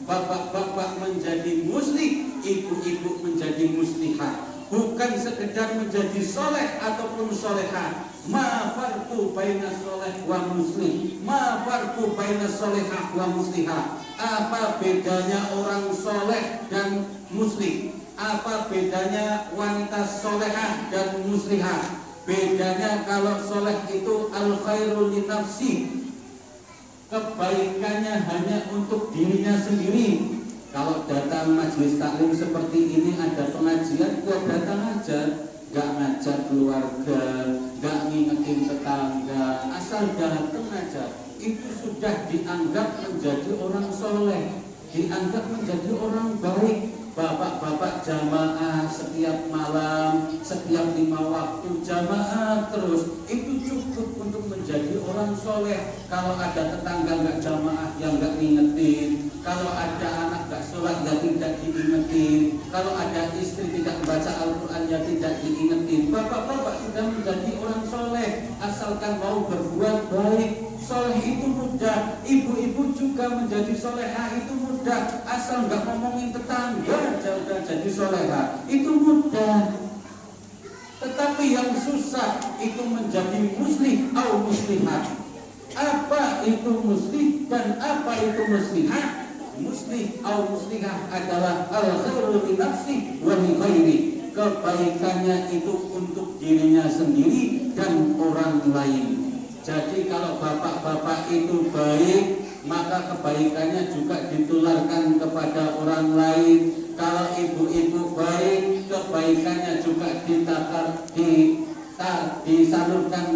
[SPEAKER 1] bapak-bapak menjadi muslim, ibu-ibu menjadi muslihah. Bukan sekedar menjadi soleh ataupun solehah. Ma farqu baina soleh wa muslim, ma farqu baina solehah wa muslihah. Apa bedanya orang soleh dan muslim? Apa bedanya wanita solehah dan muslihah? Bedanya kalau soleh itu al khairu li nafsi, kebaikannya hanya untuk dirinya sendiri. Kalau datang majelis taklim seperti ini, ada pengajian, ya datang aja, gak ngajak keluarga, gak ngingetin tetangga, asal datang aja. Itu sudah dianggap menjadi orang soleh, dianggap menjadi orang baik. Bapak-bapak jamaah setiap malam, setiap 5 waktu jamaah terus, itu cukup untuk menjadi orang soleh. Kalau ada tetangga nggak jamaah yang nggak ngingetin, kalau ada anak nggak sholat ya tidak diingetin, kalau ada istri tidak baca Al-Quran ya tidak diingetin. Bapak-bapak sudah menjadi orang soleh asalkan mau berbuat baik. Soleh itu mudah, ibu-ibu juga menjadi solehah itu mudah, asal nggak ngomongin tetangga sudah jadi solehah itu mudah. Tetapi yang susah itu menjadi muslim atau muslimat. Apa itu muslim dan apa itu muslihat? Muslim atau muslihat adalah al-khairu li nafsi wa li ghairi. Kebaikannya itu untuk dirinya sendiri dan orang lain. Jadi kalau bapak-bapak itu baik, maka kebaikannya juga ditularkan kepada orang lain. Kalau ibu-ibu baik, kebaikannya juga disalurkan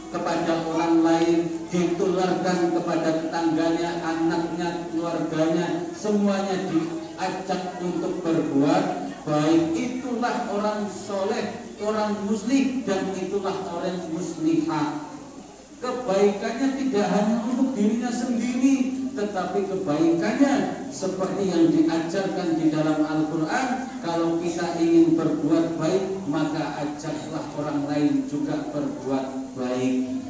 [SPEAKER 1] kepada orang lain, ditularkan kepada tetangganya, anaknya, keluarganya, semuanya diajak untuk berbuat baik. Itulah orang soleh, orang muslim, dan itulah orang muslihah. Kebaikannya tidak hanya untuk dirinya sendiri, tetapi kebaikannya seperti yang diajarkan di dalam Al-Quran. Kalau kita ingin berbuat baik, maka ajaklah orang lain juga berbuat baik.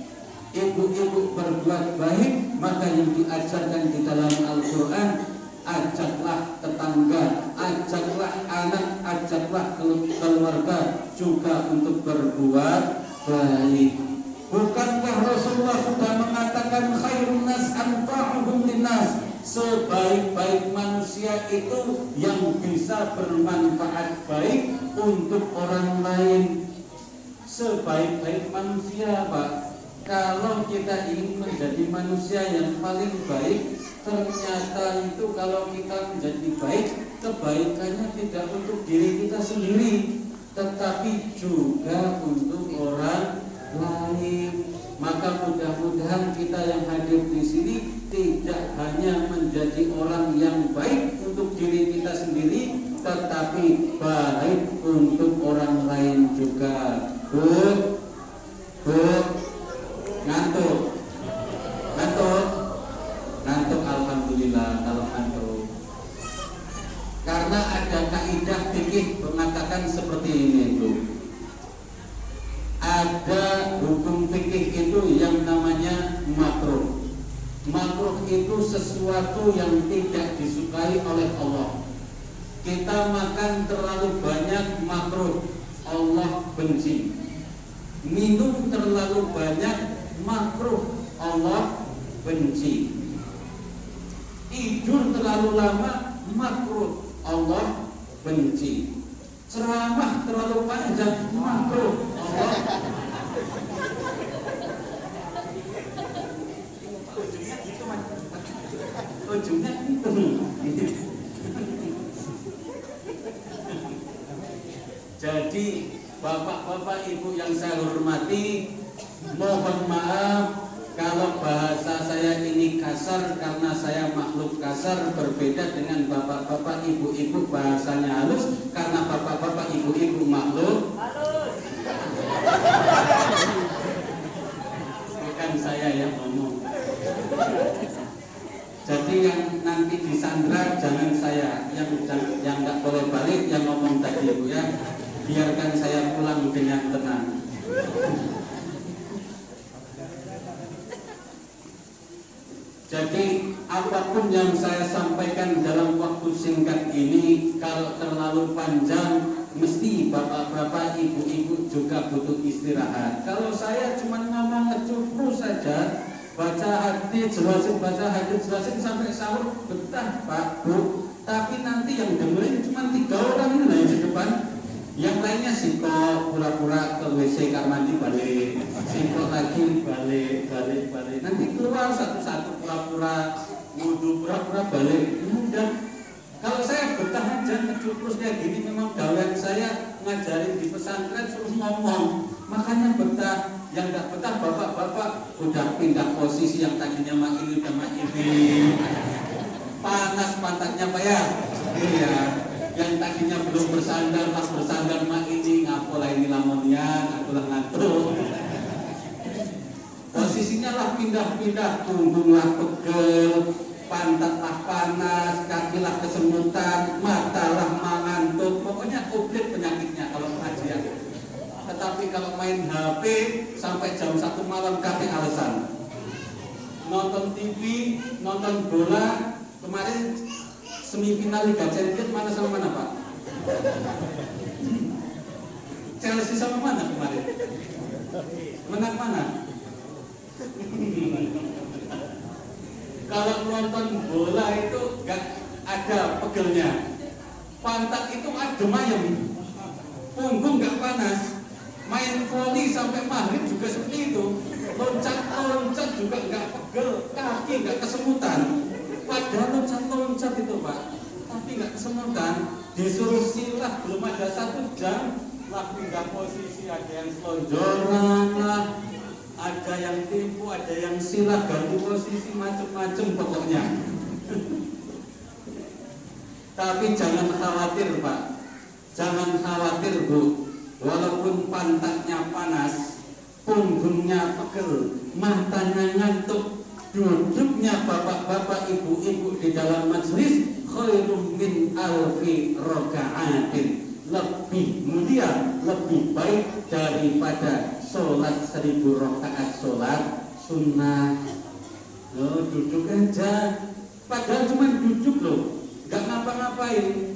[SPEAKER 1] Ibu-ibu berbuat baik, maka yang diajarkan di dalam Al-Quran, ajaklah tetangga, ajaklah anak, ajaklah keluarga juga untuk berbuat baik. Bukankah Rasulullah sudah mengatakan khairun nas anfa'uhum linnas? Sebaik-baik manusia itu yang bisa bermanfaat baik untuk orang lain. Sebaik-baik manusia, Pak. Kalau kita ingin menjadi manusia yang paling baik, ternyata itu kalau kita menjadi baik, kebaikannya tidak untuk diri kita sendiri, tetapi juga untuk orang lain. Maka mudah-mudahan kita yang hadir di sini tidak hanya menjadi orang yang baik untuk diri kita sendiri, tetapi baik untuk orang lain juga. Ngantuk, alhamdulillah kalau ngantuk. Karena ada kaidah fikih mengatakan seperti ini itu. Ada hukum fikih itu yang namanya makruh. Makruh itu sesuatu yang tidak disukai oleh Allah. Kita makan terlalu banyak, makruh, Allah benci. Minum terlalu banyak, makruh, Allah benci. Tidur terlalu lama, makruh, Allah benci. Ceramah terlalu panjang, makruh, Allah. Ujungnya gitu, Mas. Ujungnya gitu. Jadi bapak-bapak, ibu yang saya hormati, mohon maaf kalau bahasa saya ini kasar karena saya makhluk kasar, berbeda dengan bapak-bapak, ibu-ibu bahasanya halus karena bapak-bapak, ibu-ibu makhluk halus. jangan saya yang nggak boleh balik yang ngomong tadi Bu ya. Biarkan saya pulang dengan tenang. Jadi apapun yang saya sampaikan dalam waktu singkat ini, kalau terlalu panjang mesti bapak-bapak, ibu-ibu juga butuh istirahat. Kalau saya cuma ngomong ngecupru saja, baca hadis jelasin sampai sahur, betah Pak Bu. Tapi nanti yang dengerin cuma 3 orang ini di depan. Yang lainnya sikok, pura-pura ke WC kamar mandi balik, sikok lagi balik. Nanti keluar satu-satu pura-pura wudhu, pura-pura balik. Udah. Kalau saya betah aja ngecupru kayak gini, memang gawean saya ngajarin di pesantren suruh ngomong. Makanya betah. Yang nggak betah bapak-bapak udah pindah posisi, yang tadinya mak ini udah mak ini. Panas pantatnya Pak ya. Iya. Yang tadinya belum bersandar, pas bersandar mak ini ngapola ini lamonian, akulah ngantuk. Posisinya lah pindah-pindah, punggunglah pegel, pantatlah panas, kakilah kesemutan, matalah mengantuk. Pokoknya komplit penyakitnya kalau pengajian. Tetapi kalau main HP sampai jam 1 malam kaki alasan. Nonton TV, nonton bola, kemarin semifinal Liga Champions mana sama mana Pak? Chelsea sama mana kemarin? Menang mana? Kalau nonton bola itu gak ada pegelnya. Pantat itu adem ayem, punggung gak panas. Main voli sampai maghrib juga seperti itu. Loncat juga gak pegel, kaki gak kesemutan. Padahal loncat itu Pak, tapi nggak kesemutan. Disuruh silah belum ada 1 jam, lah pindah posisi, ada yang selonjoran lah, ada yang tipu, ada yang silah, ganti posisi, macem-macem pokoknya. Tapi jangan khawatir Pak, jangan khawatir Bu. Walaupun pantatnya panas, punggungnya pegel, matanya ngantuk, duduknya bapak-bapak, ibu-ibu di dalam majelis khairum min alfi raka'atin, lebih mulia, lebih baik daripada sholat 1000 rakaat sholat sunnah. Loh, duduk aja, padahal cuma duduk loh, gak ngapa-ngapain.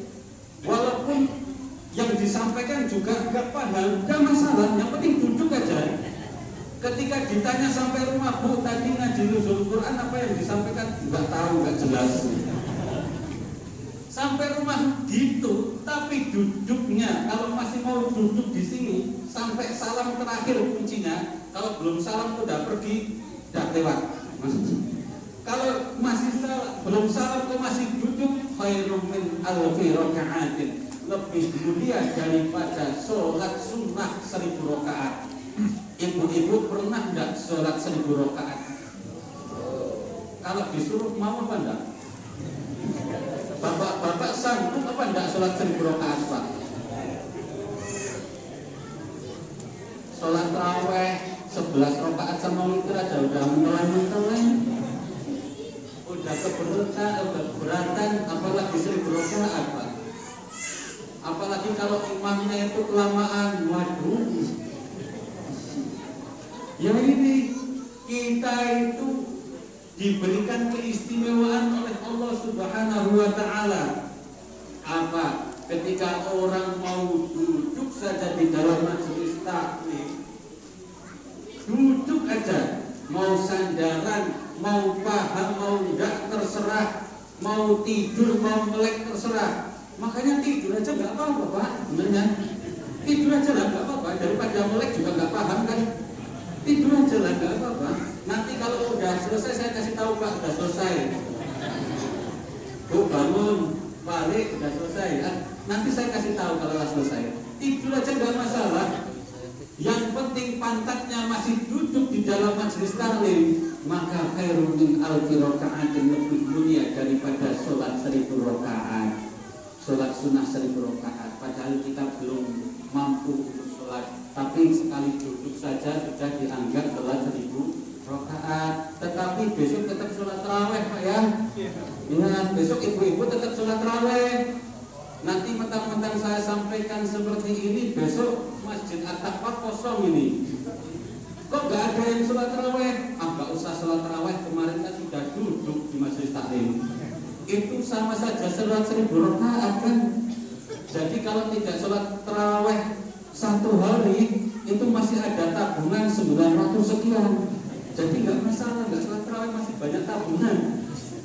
[SPEAKER 1] Walaupun yang disampaikan juga gak paham, gak masalah, yang penting duduk aja. Ketika ditanya sampai rumah, Bu tadi ngaji nuzul Quran apa yang disampaikan? Nggak tahu, nggak jelas. Sampai rumah gitu, tapi duduknya kalau masih mau duduk di sini sampai salam terakhir kuncinya. Kalau belum salam udah pergi, udah lewat. Kalau masih belum salam kok masih duduk, khairum min alfi raka'atin, lebih mulia daripada sholat sunnah 1000 rakaat. Ibu-ibu pernah enggak sholat 1000 rakaat? Kalau disuruh mau apa enggak? Bapak-bapak sanggup apa enggak sholat 1000 rakaat Pak? Sholat raweh 11 rakaat sama witir aja udah mentelan, udah keberatan, apalagi 1000 rakaat Pak. Apalagi kalau imamnya itu kelamaan, waduh. Ya ini kita itu diberikan keistimewaan oleh Allah Subhanahu wa Ta'ala. Apa? Ketika orang mau duduk saja di dalam majelis taklim, duduk aja, mau sandaran, mau paham, mau enggak terserah, mau tidur, mau melek terserah. Makanya tidur aja nggak apa-apa Pak, benernya. Tidur aja lah nggak apa-apa, daripada melek juga nggak paham kan. Tidur aja lah, gak apa-apa. Nanti kalau udah selesai saya kasih tahu Pak, udah selesai. Bu bangun, balik, udah selesai. Nanti saya kasih tahu kalau udah selesai. Tidur aja gak masalah. Yang penting pantatnya masih duduk di dalam majelis taklim, maka khairun min alfi raka'atin, lebih mulia daripada sholat 1000 rakaat. Sholat sunnah 1000 rakaat. Padahal kita belum mampu untuk sholat, tapi sekali duduk saja sudah dianggap sholat 1000 rakaat. Tetapi besok tetap sholat tarawih Pak ya. Ya, besok ibu-ibu tetap sholat tarawih. Nanti mentang-mentang saya sampaikan seperti ini, besok Masjid At-Taqwa kosong ini. Kok nggak ada yang sholat tarawih? Nggak usah sholat tarawih, kemarin kan sudah duduk di Majelis Taklim. Itu sama saja sholat 1000 rakaat kan. Jadi kalau tidak sholat tarawih satu hari, itu masih ada tabungan 900 sekian. Jadi nggak masalah, nggak sholat tarawih masih banyak tabungan.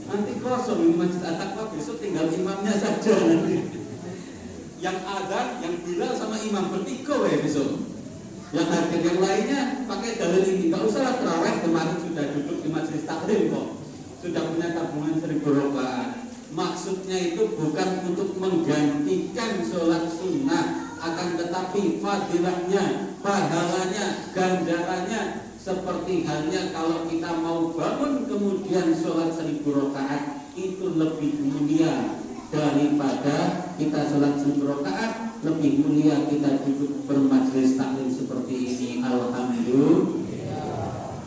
[SPEAKER 1] Nanti kosong ini Masjid At-Taqwa, besok tinggal imamnya saja nanti. Yang ada, yang Bilal sama imam bertiga ya besok. Yang hadir yang lainnya pakai dalil ini, nggak usah tarawih, kemarin sudah duduk di Majelis Taklim kok, sudah punya tabungan 1000 rakaat. Maksudnya itu bukan untuk menggantikan sholat sunnah, akan tetapi fadilahnya, pahalanya, ganjarannya seperti halnya kalau kita mau bangun kemudian sholat 1000 rakaat itu lebih mulia daripada kita sholat 1000 rakaat, lebih mulia kita duduk bermajelis taklim seperti ini. Alhamdulillah.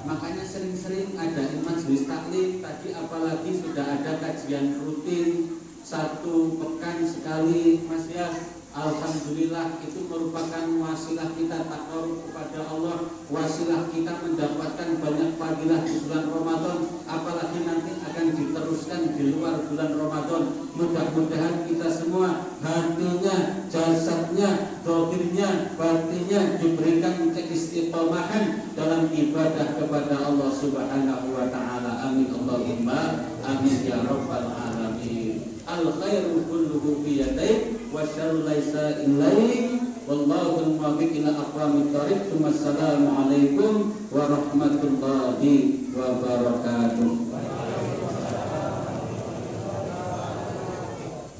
[SPEAKER 1] Makanya sering-sering ada majelis taklim. Tadi apalagi sudah ada kajian rutin 1 pekan sekali, Mas ya. Alhamdulillah, itu merupakan wasilah kita takarub kepada Allah, wasilah kita mendapatkan banyak fadilah di bulan Ramadan, apalagi nanti akan diteruskan di luar bulan Ramadan. Mudah-mudahan kita semua hatinya, jasadnya, dohirnya, batinnya diberikan keistiqomahan dalam ibadah kepada Allah Subhanahu wa Ta'ala. Amin Allahumma amin ya rabbal alamin. Al khairu kulluhu bi yadayk wa syarru laisa ilaik, wallahu al-muwaffiq ila aqwamit thariq. Wassalamu alaikum warahmatullahi wabarakatuh.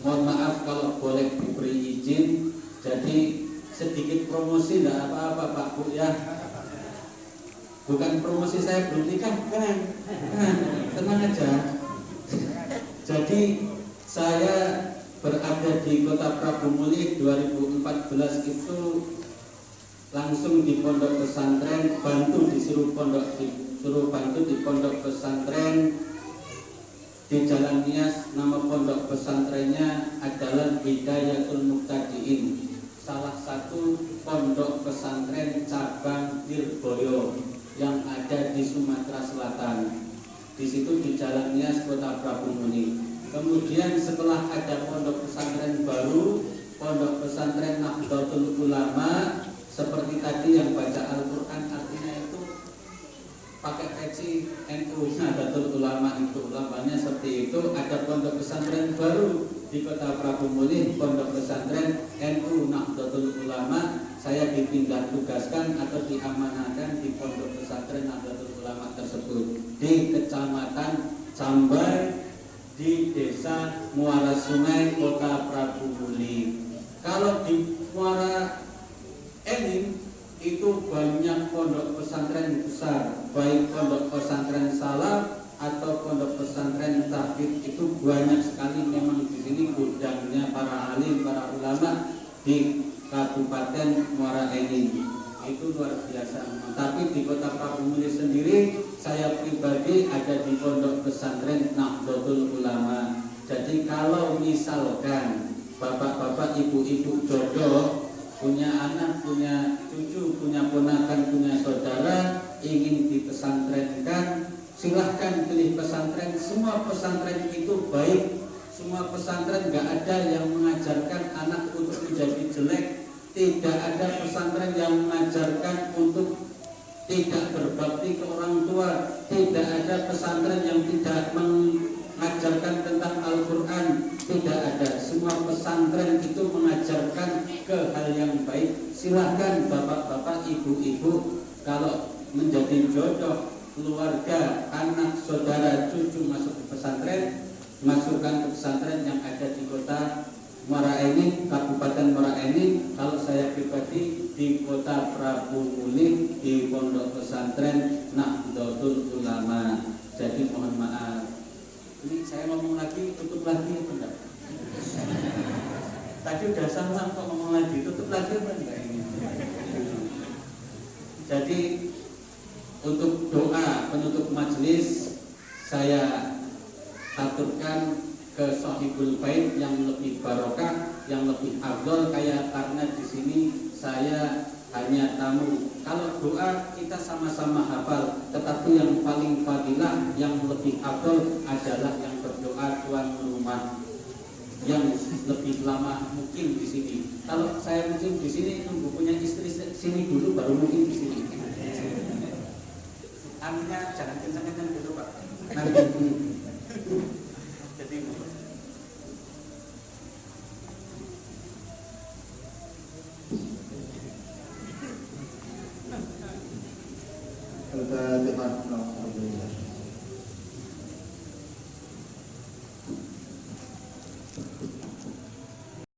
[SPEAKER 1] Mohon maaf kalau boleh diberi izin, jadi sedikit promosi, tidak apa-apa Pak Bu ya. Bukan promosi saya belum nikah kan, tenang aja. Jadi saya berada di Kota Prabu Muli 2014 itu langsung di pondok pesantren, disuruh bantu di pondok pesantren di Jalan Nias. Nama pondok pesantrennya adalah Hidayatul Muqtadiin, salah satu pondok pesantren cabang Lirboyo yang ada di Sumatera Selatan. Di situ di Jalan Nias, Kota Prabu Muli. Kemudian setelah ada pondok pesantren baru, pondok pesantren Nahdlatul Ulama, seperti tadi yang baca Al-Quran artinya itu pakai peci NU Nahdlatul Ulama, itu lambangnya seperti itu. Ada pondok pesantren baru di Kota Prabu Muli, pondok pesantren NU Nahdlatul Ulama. Saya dipindah tugaskan atau diamanahkan di pondok pesantren Nahdlatul Ulama tersebut di Kecamatan Cambar, di Desa Muara Sungai, Kota Prabu Muli. Kalau di Muara Enim itu banyak pondok pesantren besar, baik pondok pesantren Salaf atau pondok pesantren Tahfidz, itu banyak sekali. Memang di sini gudangnya para alim, para ulama di Kabupaten Muara Enim. Itu luar biasa. Tapi di Kota Prabu Muli sendiri, saya pribadi ada di pondok pesantren Nahdlatul Ulama. Jadi kalau misalkan bapak-bapak, ibu-ibu jodoh, punya anak, punya cucu, punya ponakan, punya saudara, ingin dipesantrenkan, silahkan pilih pesantren. Semua pesantren itu baik. Semua pesantren nggak ada yang mengajarkan anak untuk menjadi jelek. Tidak ada pesantren yang mengajarkan untuk tidak berbakti ke orang tua. Tidak ada pesantren yang tidak mengajarkan tentang Al-Quran. Tidak ada. Semua pesantren itu mengajarkan ke hal yang baik. Silahkan bapak-bapak, ibu-ibu, kalau menjadi jodoh, keluarga, anak, saudara, cucu masuk ke pesantren, masukkan ke pesantren yang ada di Kota Muara Enim, Kabupaten Muara Enim. Kalau saya pribadi di Kota Prabu Muli di pondok pesantren Nahdlatul Ulama. Jadi mohon maaf, ini saya ngomong lagi, tutup lagi apa enggak? Tadi udah salah kok ngomong lagi, tutup lagi apa enggak ini? Jadi untuk doa penutup majelis saya aturkan ke Sohibul Bait yang lebih barokah, yang lebih afdol. Kayak karena di sini saya hanya tamu. Kalau doa kita sama-sama hafal, tetapi yang paling fadilah, yang lebih afdol adalah yang berdoa tuan rumah yang lebih lama mungkin di sini. Kalau saya mungkin di sini nunggu punya istri sini dulu baru mungkin di sini. Aminnya jangan kencang-kencang dulu Pak. Nanti. Jadi
[SPEAKER 2] Al-Fatihah.